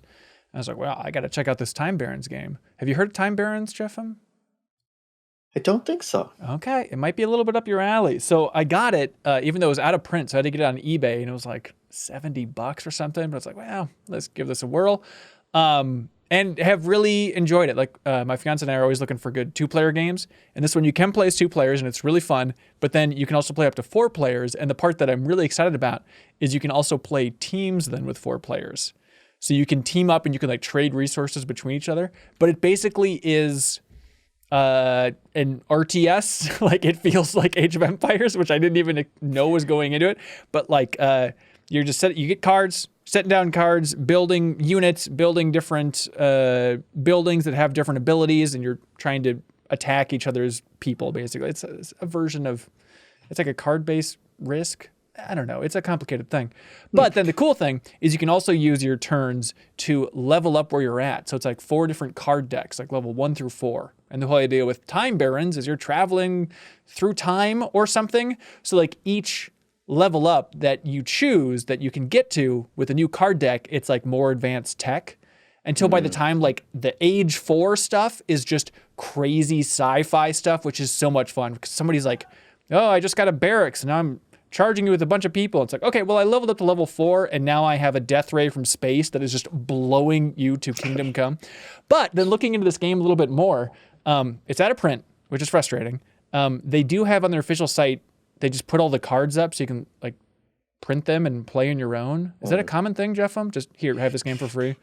I was like, wow, I got to check out this Time Barons game. Have you heard of Time Barons, Jeffem? I don't think so. Okay, it might be a little bit up your alley. So I got it, even though it was out of print, so I had to get it on eBay, and it was like $70 or something. But it's like, well, let's give this a whirl, and have really enjoyed it. Like my fiance and I are always looking for good 2-player games, and this one you can play as 2 players, and it's really fun. But then you can also play up to 4 players, and the part that I'm really excited about is you can also play teams then with 4 players. So you can team up and you can like trade resources between each other. But it basically is an RTS. Like it feels like Age of Empires, which I didn't even know was going into it. But like you get cards, setting down cards, building units, building different buildings that have different abilities, and you're trying to attack each other's people. Basically, it's a version of, it's like a card-based Risk. I don't know. It's a complicated thing. But then the cool thing is you can also use your turns to level up where you're at. So it's like 4 different card decks, like level 1 through 4. And the whole idea with Time Barons is you're traveling through time or something. So like each level up that you choose that you can get to with a new card deck, it's like more advanced tech. Until by the time like the Age 4 stuff is just crazy sci-fi stuff, which is so much fun. Because somebody's like, oh, I just got a barracks and I'm charging you with a bunch of people. It's like, okay, well, I leveled up to level 4 and now I have a death ray from space that is just blowing you to kingdom come. But then looking into this game a little bit more, it's out of print, which is frustrating. They do have on their official site, they just put all the cards up so you can like print them and play on your own. Is that a common thing, Jeffem? Just here, have this game for free?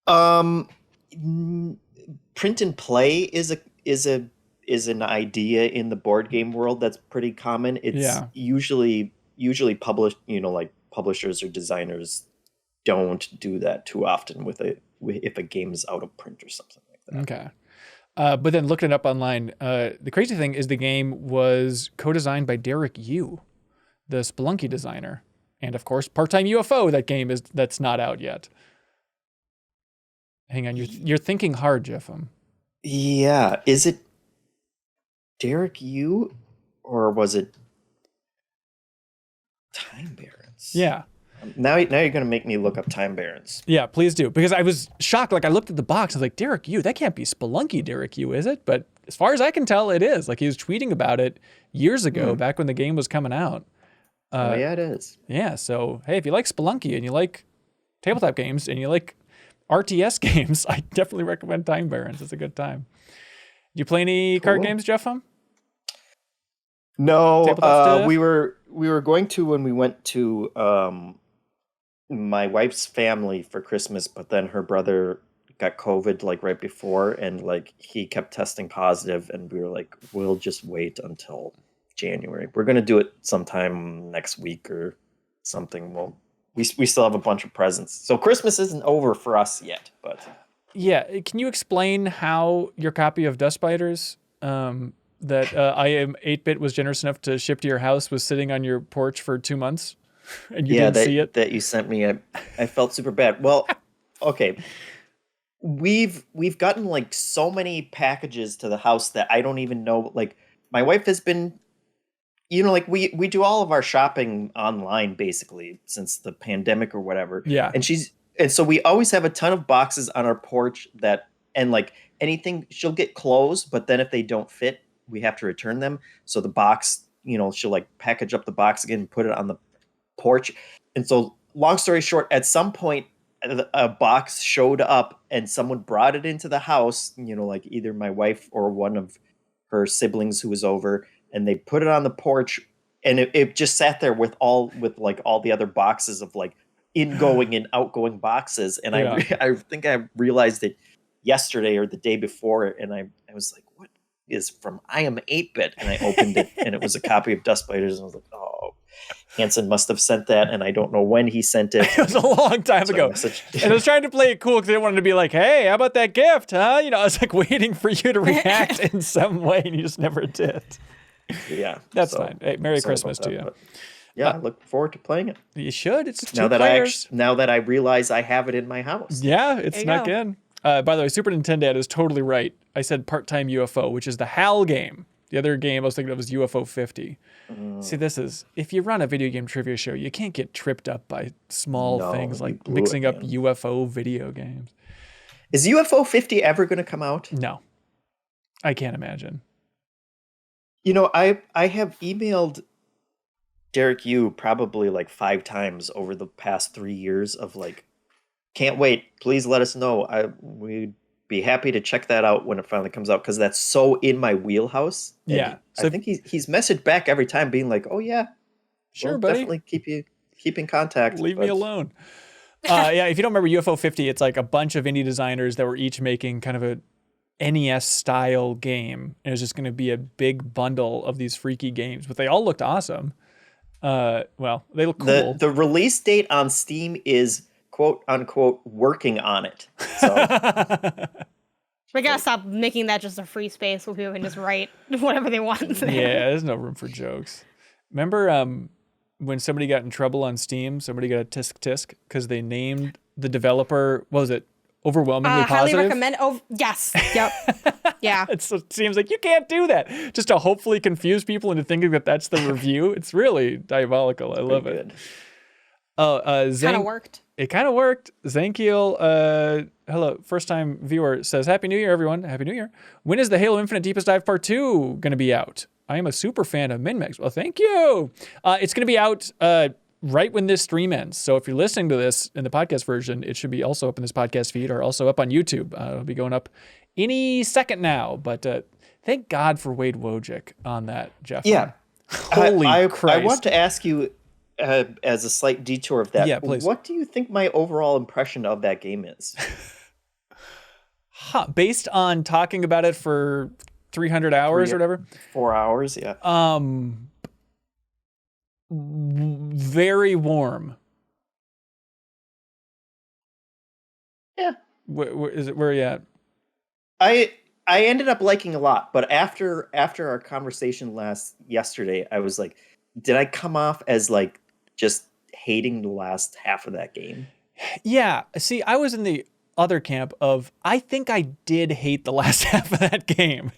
Print and play is an idea in the board game world that's pretty common. It's usually published, like publishers or designers don't do that too often if a game is out of print or something like that. Okay. But then looking it up online, the crazy thing is the game was co-designed by Derek Yu, the Spelunky designer. And of course, Part-Time UFO, that's not out yet. Hang on, you're thinking hard, Jeffem. Yeah. Is it Derek Yu or was it Time Barons? Yeah. Now you're going to make me look up Time Barons. Yeah, please do. Because I was shocked. Like I looked at the box, I was like, Derek Yu, that can't be Spelunky Derek Yu, is it? But as far as I can tell, it is. Like he was tweeting about it years ago, back when the game was coming out. Yeah, it is. Yeah, so hey, if you like Spelunky and you like tabletop games and you like RTS games, I definitely recommend Time Barons. It's a good time. Do you play any card games, Jeffem? No, we were going to when we went to my wife's family for Christmas, but then her brother got COVID like right before, and like he kept testing positive, and we were like, we'll just wait until January. We're gonna do it sometime next week or something. We still have a bunch of presents, so Christmas isn't over for us yet. But yeah, can you explain how your copy of Dustbiters that I Am 8-Bit was generous enough to ship to your house was sitting on your porch for 2 months and you didn't see it? That you sent me, I felt super bad. Well, okay. We've gotten like so many packages to the house that I don't even know. Like my wife has been, like we do all of our shopping online basically since the pandemic or whatever. Yeah. And so we always have a ton of boxes on our porch and like anything, she'll get clothes, but then if they don't fit, we have to return them. So the box, she'll like package up the box again and put it on the porch. And so long story short, at some point a box showed up and someone brought it into the house, like either my wife or one of her siblings who was over, and they put it on the porch, and it just sat there with all the other boxes of like ingoing and outgoing boxes. And I think I realized it yesterday or the day before, and I was like, what is from I Am 8-Bit? And I opened it and it was a copy of Dustbiters, and I was like, oh. Hansen must have sent that, and I don't know when he sent it. It was a long time ago. And I was trying to play it cool because I didn't want it to be like, hey, how about that gift, huh? You know, I was like waiting for you to react in some way, and you just never did. Yeah. That's fine. Hey, Merry Christmas to you. Yeah, I look forward to playing it. You should. It's now that I realize I have it in my house. Yeah, it's snuck in. By the way, Super Nintendo is totally right. I said part-time UFO, which is the HAL game. The other game I was thinking of was UFO 50. See, this is, if you run a video game trivia show, you can't get tripped up by small things like mixing up UFO video games. Is UFO 50 ever going to come out? No. I can't imagine. You know, I have emailed Derek Yu probably like 5 times over the past 3 years of like, can't wait. Please let us know. We'd be happy to check that out when it finally comes out because that's so in my wheelhouse. Yeah. So I think he's messaged back every time being like, oh yeah, sure, we'll buddy. Definitely keep in contact. Leave me alone. Yeah, if you don't remember UFO 50, it's like a bunch of indie designers that were each making kind of a NES style game. And it was just going to be a big bundle of these freaky games, but they all looked awesome. Well, they look cool. The release date on Steam is quote unquote working on it. So we gotta stop making that just a free space where people can just write whatever they want. Yeah, there's no room for jokes. Remember when somebody got in trouble on Steam, somebody got a tisk because they named the developer, what was it, overwhelmingly highly positive? recommend. Oh, yes. Yep. Yeah. It seems like you can't do that. Just to hopefully confuse people into thinking that that's the review. It's really diabolical. I love it. Oh, kind of worked. It kind of worked. Zankiel, hello, first-time viewer, says, Happy New Year, everyone. Happy New Year. When is the Halo Infinite Deepest Dive Part 2 going to be out? I am a super fan of MinnMax. Well, thank you. It's going to be out right when this stream ends. So if you're listening to this in the podcast version, it should be also up in this podcast feed or also up on YouTube. It'll be going up any second now. But thank God for Wade Wojcik on that, Jeff. Yeah. Holy Christ. I want to ask you, as a slight detour of that, please. What do you think my overall impression of that game is? Based on talking about it for 300 hours or whatever? 4 hours, yeah. Very warm. Yeah. Where are you at? I ended up liking a lot, but after our conversation yesterday, I was like, did I come off as like just hating the last half of that game? Yeah. See, I was in the other camp of, I think I did hate the last half of that game,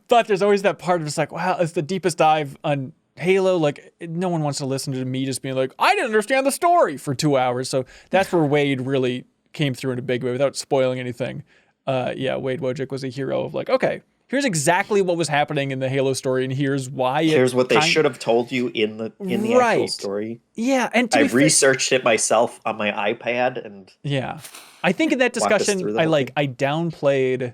but there's always that part of it's like, wow, it's the deepest dive on Halo. Like, no one wants to listen to me just being like, I didn't understand the story for 2 hours. So that's where Wade really came through in a big way without spoiling anything. Yeah, Wade Wojcik was a hero of like, okay, here's exactly what was happening in the Halo story, and here's why. Here's what they should have told you in the actual story. Yeah, and I researched it myself on my iPad, and yeah, I think in that discussion, I downplayed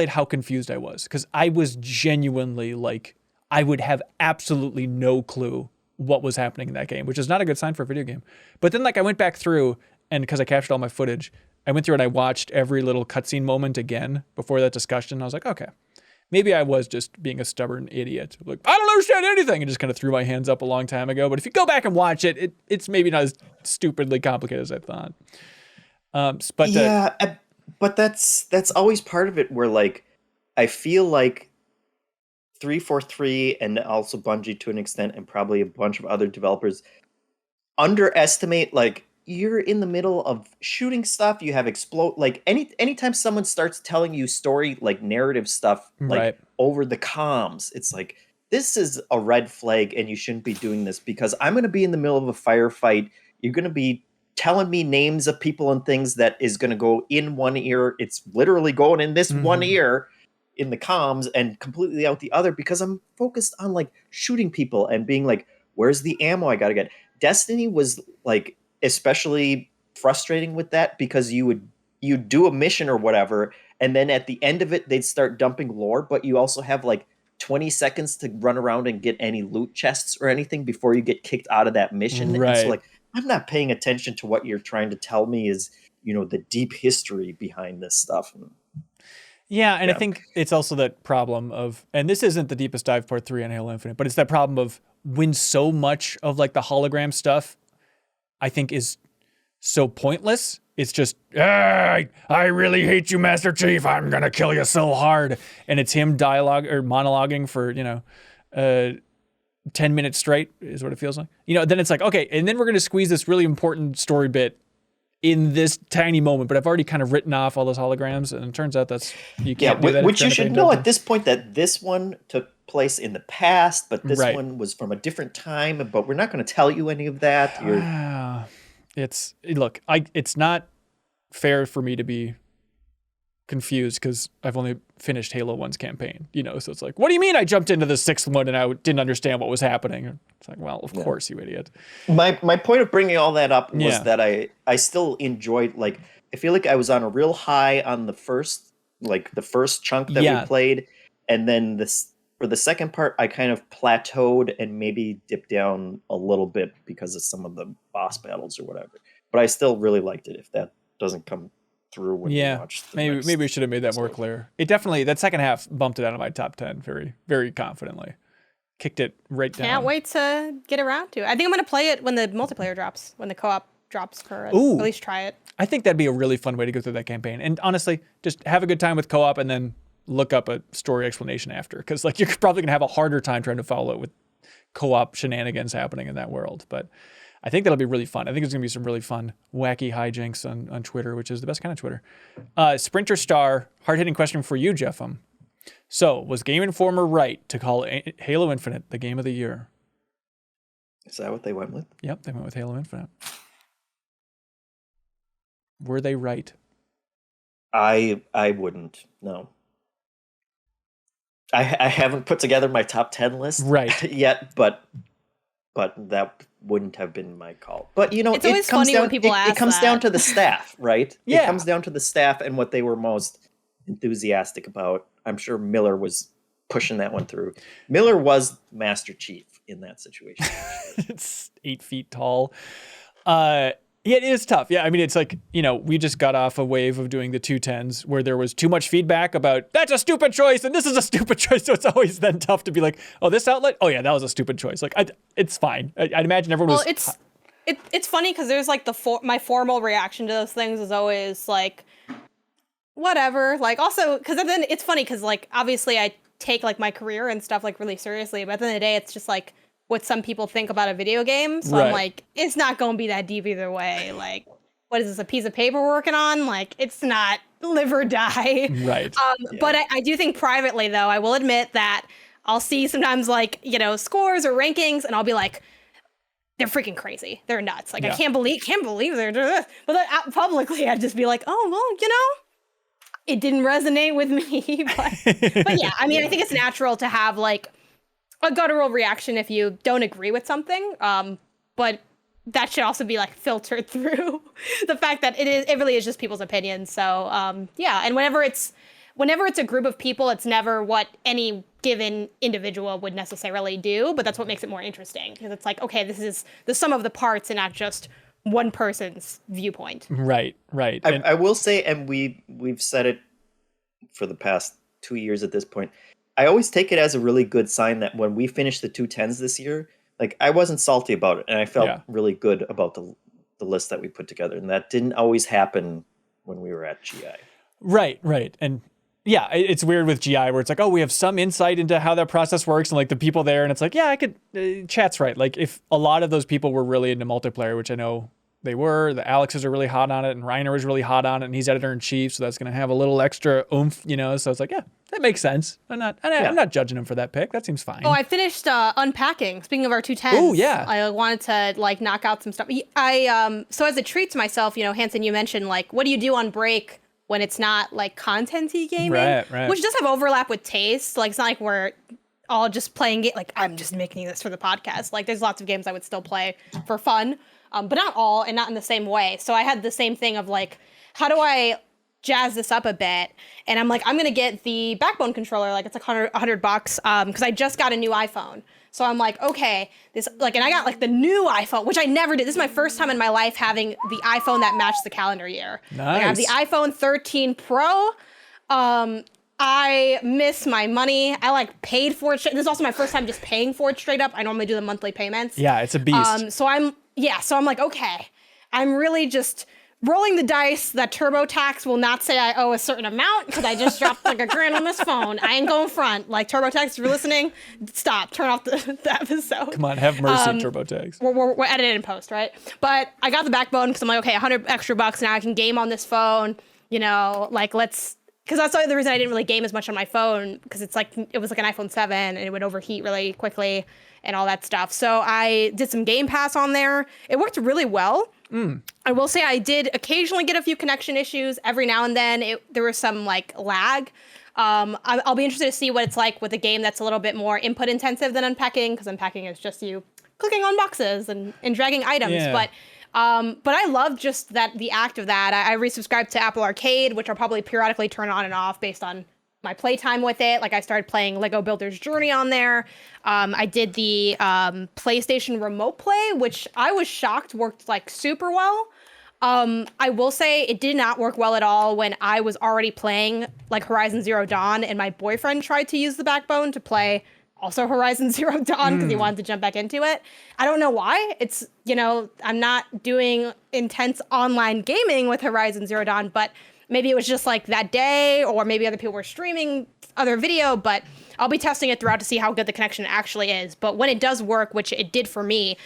how confused I was because I was genuinely like, I would have absolutely no clue what was happening in that game, which is not a good sign for a video game. But then like I went back through, and because I captured all my footage, I went through and I watched every little cutscene moment again before that discussion. I was like, okay, maybe I was just being a stubborn idiot. Like, I don't understand anything, and just kind of threw my hands up a long time ago. But if you go back and watch it, it's maybe not as stupidly complicated as I thought. But that's always part of it where like I feel like 343 and also Bungie to an extent, and probably a bunch of other developers underestimate like, you're in the middle of shooting stuff. You have explode like anytime someone starts telling you story like narrative stuff like over the comms, it's like, this is a red flag and you shouldn't be doing this because I'm going to be in the middle of a firefight. You're going to be telling me names of people and things that is going to go in one ear. It's literally going in this one ear in the comms and completely out the other because I'm focused on like shooting people and being like, where's the ammo I got to get? Destiny was like especially frustrating with that because you'd do a mission or whatever, and then at the end of it they'd start dumping lore, but you also have like 20 seconds to run around and get any loot chests or anything before you get kicked out of that mission. Right. And so like, I'm not paying attention to what you're trying to tell me is, you know, the deep history behind this stuff. Yeah, and I think it's also that problem of, and this isn't the deepest dive part 3 on Halo Infinite, but it's that problem of when so much of like the hologram stuff I think is so pointless. It's just, I really hate you, Master Chief. I'm going to kill you so hard. And it's him monologuing for, 10 minutes straight is what it feels like. Then it's like, okay, and then we're going to squeeze this really important story bit in this tiny moment, but I've already kind of written off all those holograms, and it turns out you can't do that. Which you should know at this point that this one took place in the past, but this one was from a different time, but we're not going to tell you any of that. It's not fair for me to be confused because I've only finished Halo 1's campaign, so it's like, what do you mean I jumped into the 6th one and I didn't understand what was happening? It's like, well, of course, you idiot. My point of bringing all that up was that I still enjoyed, like, I feel like I was on a real high on the first chunk that we played, and then for the second part I kind of plateaued and maybe dipped down a little bit because of some of the boss battles or whatever, but I still really liked it. If that doesn't come through when you watch maybe we should have made that more clear. It definitely, that second half bumped it out of my top 10 very, very confidently. Kicked it right down. Can't wait to get around to it. I think I'm going to play it when the multiplayer drops, when the co-op drops for it. At least try it. I think that'd be a really fun way to go through that campaign. And honestly, just have a good time with co-op and then look up a story explanation after. Because like you're probably going to have a harder time trying to follow it with co-op shenanigans happening in that world. But I think that'll be really fun. I think there's going to be some really fun, wacky hijinks on Twitter, which is the best kind of Twitter. Sprinter Star, hard-hitting question for you, Jeffem. So, was Game Informer right to call Halo Infinite the game of the year? Is that what they went with? Yep, they went with Halo Infinite. Were they right? I wouldn't, no. I haven't put together my top 10 list yet, but that wouldn't have been my call. But it's always funny when people ask. It comes down to the staff, right? Yeah. It comes down to the staff and what they were most enthusiastic about. I'm sure Miller was pushing that one through. Miller was Master Chief in that situation. It's 8 feet tall. Yeah, it is tough. Yeah, I mean, it's like, we just got off a wave of doing the 210s where there was too much feedback about, that's a stupid choice, and this is a stupid choice, so it's always then tough to be like, oh, this outlet? Oh, yeah, that was a stupid choice. Like, it's fine. I'd imagine everyone was... It's funny because there's, like, my formal reaction to those things is always, like, whatever. Like, also, because then it's funny because, like, obviously I take, like, my career and stuff, like, really seriously, but at the end of the day, it's just, like, what some people think about a video game. So I'm like, it's not going to be that deep either way. Like, what is this, a piece of paper we're working on? Like, it's not live or die. Right. But I do think privately, though, I will admit that I'll see sometimes, like, scores or rankings, and I'll be like, they're freaking crazy. They're nuts. Like, I can't believe they're doing this. But then publicly, I'd just be like, oh, well, it didn't resonate with me. But yeah, I mean, I think it's natural to have, like, a guttural reaction if you don't agree with something, but that should also be like filtered through the fact that it really is just people's opinions. So and whenever it's a group of people, it's never what any given individual would necessarily do, but that's what makes it more interesting because it's like, okay, this is the sum of the parts and not just one person's viewpoint. Right. I will say, and we've said it for the past 2 years at this point, I always take it as a really good sign that when we finish the 210s this year, like I wasn't salty about it and I felt really good about the list that we put together. And that didn't always happen when we were at GI. Right. And yeah, it's weird with GI where it's like, oh, we have some insight into how that process works and like the people there. And it's like, yeah, I could, chat's right. Like if a lot of those people were really into multiplayer, which I know they were, the Alexes are really hot on it and Reiner is really hot on it and he's editor-in-chief. So that's going to have a little extra oomph, so it's like, yeah, that makes sense. I'm not judging him for that pick. That seems fine. Oh, I finished Unpacking. Speaking of our 210s. Oh, yeah. I wanted to like knock out some stuff. So as a treat to myself, Hanson, you mentioned like, what do you do on break when it's not like content-y gaming? Right. Which does have overlap with taste. Like it's not like we're all just playing it. Like I'm just making this for the podcast. Like there's lots of games I would still play for fun. But not all and not in the same way. So I had the same thing of like, how do I jazz this up a bit? And I'm like, I'm going to get the Backbone controller. Like it's like $100 because I just got a new iPhone. So I'm like, okay, and I got like the new iPhone, which I never did. This is my first time in my life having the iPhone that matched the calendar year. Nice. Like, I have the iPhone 13 Pro. I miss my money. I like paid for it. This is also my first time just paying for it straight up. I normally do the monthly payments. Yeah, it's a beast. So I'm like, okay, I'm really just rolling the dice that TurboTax will not say I owe a certain amount because I just dropped like $1,000 on this phone. I ain't going front. Like TurboTax, if you're listening, stop. Turn off the episode. Come on, have mercy, TurboTax. We're edited in post, right? But I got the backbone because I'm like, okay, $100 extra now. I can game on this phone. You know, like let's. Because that's the reason I didn't really game as much on my phone, because it was like an iPhone 7 and it would overheat really quickly and all that stuff. So I did some Game Pass on there. It worked really well. I will say I did occasionally get a few connection issues every now and then. There was some like lag. I'll be interested to see what it's like with a game that's a little bit more input intensive than Unpacking, because Unpacking is just you clicking on boxes and dragging items. Yeah. But I love just the act of that. I resubscribed to Apple Arcade, which I'll probably periodically turn on and off based on my playtime with it. Like I started playing Lego Builder's Journey on there. I did the PlayStation Remote Play, which I was shocked worked like super well. I will say it did not work well at all when I was already playing like Horizon Zero Dawn and my boyfriend tried to use the backbone to play also Horizon Zero Dawn because he wanted to jump back into it. I don't know why. It's, I'm not doing intense online gaming with Horizon Zero Dawn, but maybe it was just like that day, or maybe other people were streaming other video, but I'll be testing it throughout to see how good the connection actually is. But when it does work, which it did for me,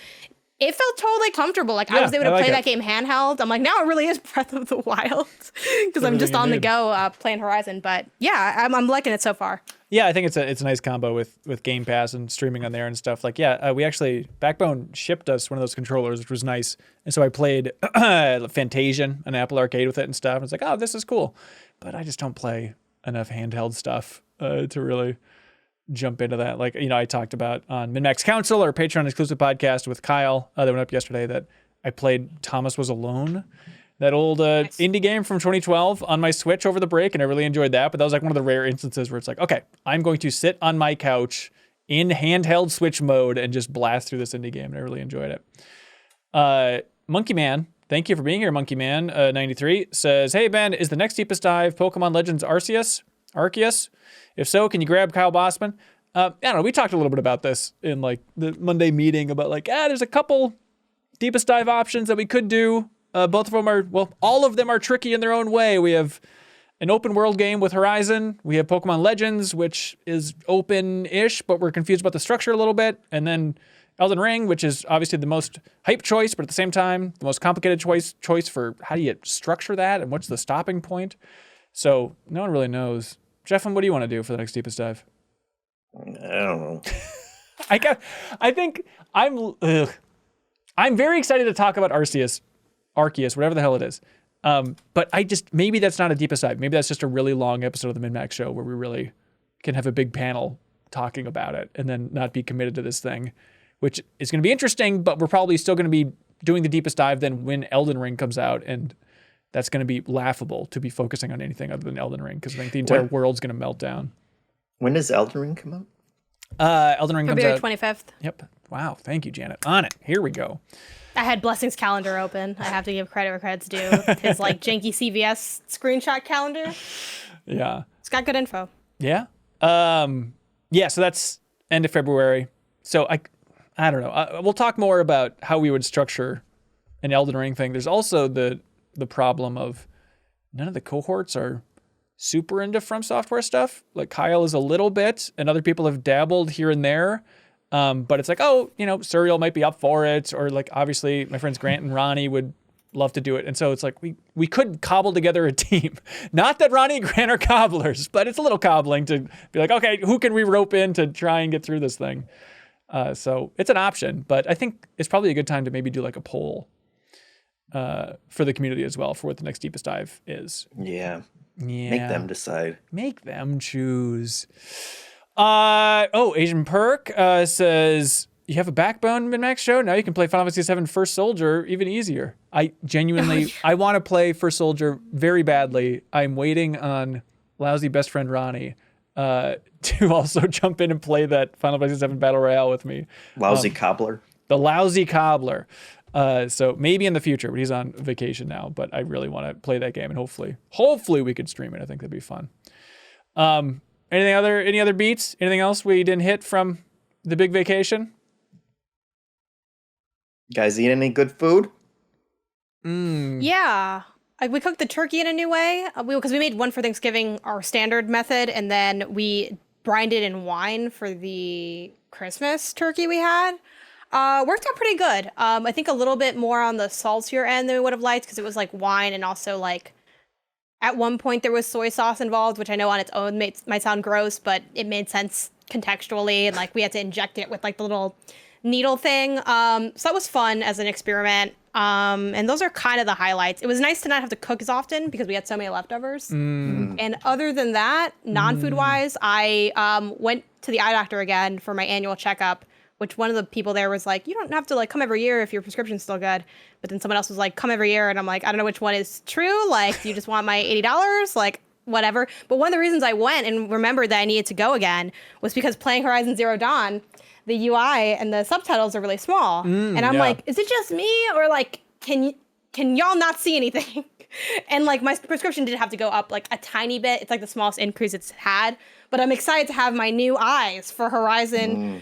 it felt totally comfortable. Like I was able to play that game handheld. I'm like, now it really is Breath of the Wild because I'm just on the go playing Horizon. But yeah, I'm liking it so far. Yeah, I think it's a nice combo with Game Pass and streaming on there and stuff. Like, we actually, Backbone shipped us one of those controllers, which was nice. And so I played Fantasian on Apple Arcade with it and stuff. And it's like, oh, this is cool. But I just don't play enough handheld stuff to really jump into that. Like, I talked about on MinnMax Council, our Patreon exclusive podcast with Kyle that went up yesterday, that I played Thomas Was Alone, that old Nice. indie game from 2012 on my Switch over the break, and I really enjoyed that. But that was like one of the rare instances where it's like, okay, I'm going to sit on my couch in handheld Switch mode and just blast through this indie game, and I really enjoyed it. Monkey Man, thank you for being here, Monkey Man 93, says, hey Ben, is the next deepest dive Pokemon Legends Arceus? If so, can you grab Kyle Bossman? I don't know. We talked a little bit about this in like the Monday meeting about like, there's a couple deepest dive options that we could do. Both of them are, all of them are tricky in their own way. We have an open world game with Horizon. We have Pokemon Legends, which is open-ish, but we're confused about the structure a little bit. And then Elden Ring, which is obviously the most hype choice, but at the same time, the most complicated choice for how do you structure that and what's the stopping point. So no one really knows. Jeffem, what do you want to do for the next deepest dive? I don't know. I think I'm very excited to talk about Arceus, whatever the hell it is. But maybe that's not a deepest dive. Maybe that's just a really long episode of the MinnMax show where we really can have a big panel talking about it and then not be committed to this thing, which is going to be interesting, but we're probably still going to be doing the deepest dive then when Elden Ring comes out, and that's going to be laughable to be focusing on anything other than Elden Ring, because I think the entire world's going to melt down. When does Elden Ring come out? Elden Ring February comes out. 25th. Yep. Wow. Thank you, Janet. On it. Here we go. I had Blessing's calendar open. I have to give credit where credit's due. His like janky CVS screenshot calendar. Yeah. It's got good info. Yeah. So that's end of February. So I don't know. We'll talk more about how we would structure an Elden Ring thing. There's also the problem of none of the cohorts are super into From Software stuff. Like Kyle is a little bit, and other people have dabbled here and there. But it's like, Serial might be up for it, or like obviously my friends Grant and Ronnie would love to do it. And so it's like we could cobble together a team. Not that Ronnie and Grant are cobblers, but it's a little cobbling to be like, okay, who can we rope in to try and get through this thing? So it's an option, but I think it's probably a good time to maybe do like a poll for the community as well for what the next deepest dive is. Yeah. Yeah. Make them decide. Make them choose. Asian Perk says, you have a Backbone MinnMax show? Now you can play Final Fantasy VII First Soldier even easier. I genuinely, I want to play First Soldier very badly. I'm waiting on lousy best friend Ronnie to also jump in and play that Final Fantasy VII Battle Royale with me. Lousy cobbler. The lousy cobbler. So maybe in the future, but he's on vacation now. But I really want to play that game, and hopefully we could stream it. I think that'd be fun. Any other beats? Anything else we didn't hit from the big vacation? You guys eat any good food? Yeah. We cooked the turkey in a new way because we made one for Thanksgiving, our standard method, and then we brined it in wine for the Christmas turkey we had. Worked out pretty good. I think a little bit more on the saltier end than we would have liked because it was like wine and also like at one point there was soy sauce involved, which I know on its own might sound gross, but it made sense contextually, and like we had to inject it with like the little needle thing. So that was fun as an experiment. And those are kind of the highlights. It was nice to not have to cook as often because we had so many leftovers. And other than that, non-food wise, I went to the eye doctor again for my annual checkup, which one of the people there was like, you don't have to like come every year if your prescription's still good. But then someone else was like, come every year. And I'm like, I don't know which one is true. Like, do you just want my $80? Like, whatever. But one of the reasons I went and remembered that I needed to go again was because playing Horizon Zero Dawn, the UI and the subtitles are really small. And I'm like, is it just me? Or like, can y'all not see anything? And like my prescription did have to go up like a tiny bit. It's like the smallest increase it's had. But I'm excited to have my new eyes for Horizon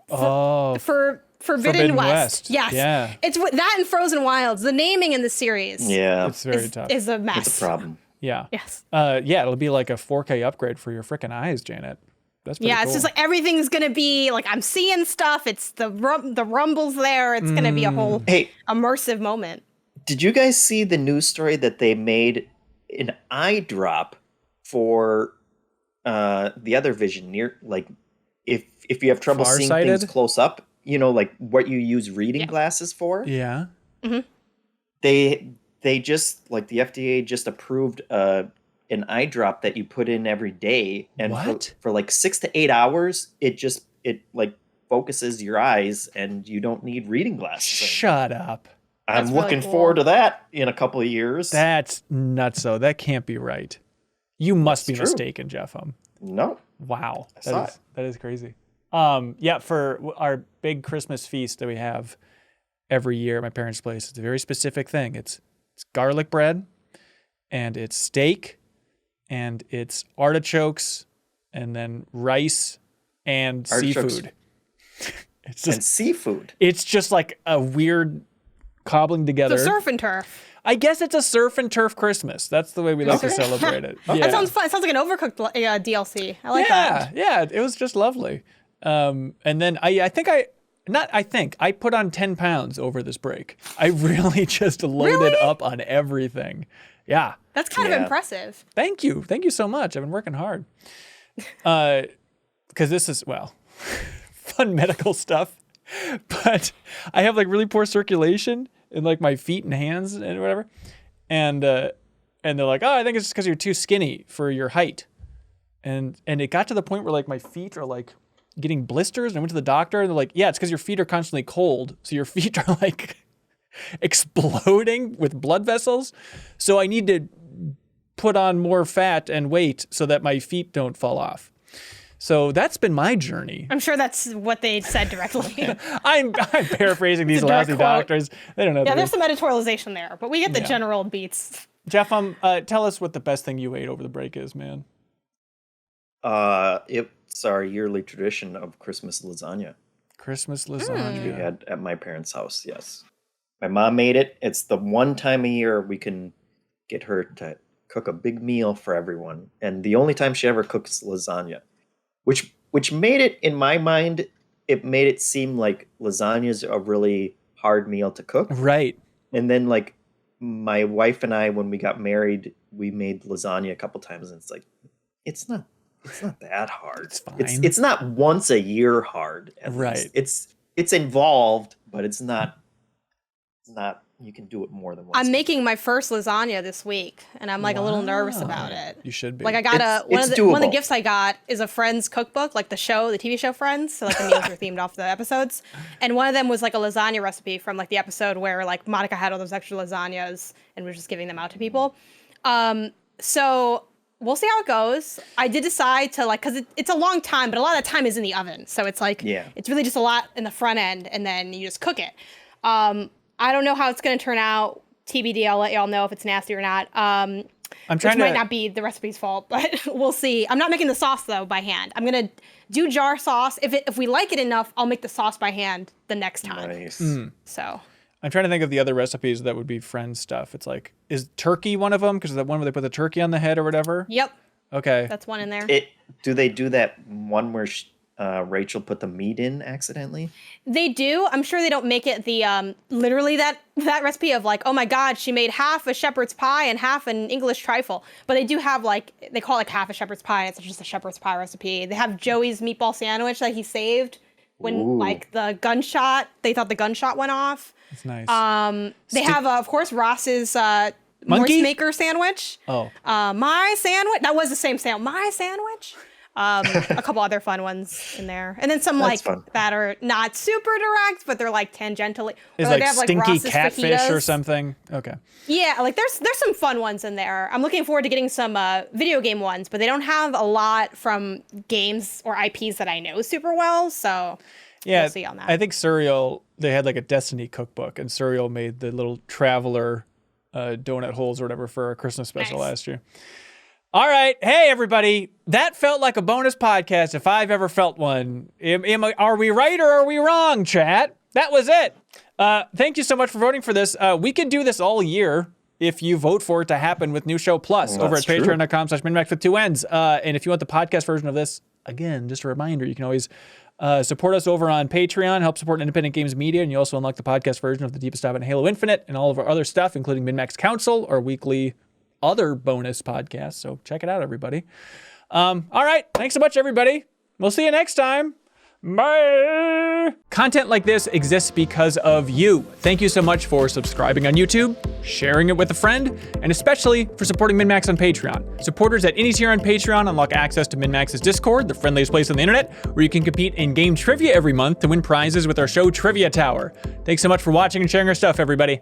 for Forbidden West. Yes. Yeah. It's that and Frozen Wilds. The naming in the series it's very tough. Is a mess. It's a problem. Yeah. Yes. It'll be like a 4K upgrade for your freaking eyes, Janet. That's pretty cool. It's just like everything's gonna be like I'm seeing stuff. It's the rumbles there. It's gonna be a whole immersive moment. Did you guys see the news story that they made an eye drop for the other vision near like if you have trouble seeing things close up, you know, like what you use reading glasses for? Yeah. Mm-hmm. They just like the FDA just approved an eye drop that you put in every day, and for like 6 to 8 hours, it like focuses your eyes, and you don't need reading glasses. Shut up. I'm looking forward to that in a couple of years. That's nutso. That can't be right. You must be mistaken, Jeff. No. Wow. That is crazy. For our big Christmas feast that we have every year at my parents' place, it's a very specific thing. It's garlic bread, and it's steak, and it's artichokes, and then rice and seafood. It's just seafood. It's just like a weird cobbling together. So surf and turf. I guess it's a surf and turf Christmas. That's the way we like to celebrate it. Yeah. That sounds fun. It sounds like an Overcooked DLC. I like that. Yeah, it was just lovely. And then I put on 10 pounds over this break. I really just loaded up on everything. Yeah. That's kind of impressive. Thank you. Thank you so much. I've been working hard. Because this is, fun medical stuff. But I have like really poor circulation in like my feet and hands and whatever. And they're like, oh, I think it's just because you're too skinny for your height. And it got to the point where like my feet are like getting blisters, and I went to the doctor, and they're like, yeah, it's because your feet are constantly cold. So your feet are like exploding with blood vessels. So I need to put on more fat and weight so that my feet don't fall off. So that's been my journey. I'm sure that's what they said directly. I'm paraphrasing these lousy doctors. They don't know. Yeah, there's some editorialization there, but we get the general beats. Jeff, tell us what the best thing you ate over the break is, man. It's our yearly tradition of Christmas lasagna. Christmas lasagna. We had at my parents' house, yes. My mom made it. It's the one time a year we can get her to cook a big meal for everyone. And the only time she ever cooks lasagna. Which made it, in my mind, it made it seem like lasagna is a really hard meal to cook. Right. And then, like, my wife and I, when we got married, we made lasagna a couple times, and it's like, it's not that hard. It's fine. It's not once a year hard. Right. It's involved, but it's not. You can do it more than once. I'm making my first lasagna this week, and I'm like a little nervous about it. You should be. Like I got one of the gifts I got is a Friends cookbook, like the TV show Friends. So like the meals are themed off the episodes, and one of them was like a lasagna recipe from like the episode where like Monica had all those extra lasagnas and was just giving them out to people. So we'll see how it goes. I did decide to because it's a long time, but a lot of that time is in the oven, so it's like it's really just a lot in the front end, and then you just cook it. I don't know how it's going to turn out. TBD, I'll let y'all know if it's nasty or not. I'm trying Which might not be the recipe's fault, but we'll see. I'm not making the sauce though by hand. I'm gonna do jar sauce. If we like it enough, I'll make the sauce by hand the next time. Nice. So I'm trying to think of the other recipes that would be friend stuff. It's like, is turkey one of them? Because that one where they put the turkey on the head or whatever. Yep. Okay. That's one in there. Do they do that one where Rachel put the meat in accidentally? They do. I'm sure they don't make it the literally that recipe of like, oh my god, she made half a shepherd's pie and half an English trifle. But they do have like, they call it like half a shepherd's pie. It's just a shepherd's pie recipe. They have Joey's meatball sandwich that he saved when like the gunshot. They thought the gunshot went off. That's nice. They have of course Ross's Monkey? Moist Maker sandwich. Oh. My sandwich. That was the same sandwich. My sandwich. A couple other fun ones in there, and then some That's like fun. that are not super direct, but they're like tangentially. Is or like they have, stinky Ross's catfish fajitas. or something? Okay. Yeah, like there's some fun ones in there. I'm looking forward to getting some video game ones, but they don't have a lot from games or IPs that I know super well. So Yeah, we'll see on that. I think Cereal, they had like a Destiny cookbook, and Cereal made the little traveler donut holes or whatever for a Christmas special Nice. last year. All right. Hey, everybody. That felt like a bonus podcast if I've ever felt one. Are we right or are we wrong, chat? That was it. Thank you so much for voting for this. We can do this all year if you vote for it to happen with New Show Plus over at That's true. patreon.com/MinnMax with 2 N's. And if you want the podcast version of this, again, just a reminder, you can always support us over on Patreon, help support independent games media, and you also unlock the podcast version of The Deepest Dive in Halo Infinite and all of our other stuff, including MinnMax Council, our weekly other bonus podcast. So check it out, everybody. All right. Thanks so much, everybody. We'll see you next time. Bye. Content like this exists because of you. Thank you so much for subscribing on YouTube, sharing it with a friend, and especially for supporting MinnMax on Patreon. Supporters at any tier on Patreon unlock access to MinnMax's Discord, the friendliest place on the internet, where you can compete in game trivia every month to win prizes with our show Trivia Tower. Thanks so much for watching and sharing our stuff, everybody.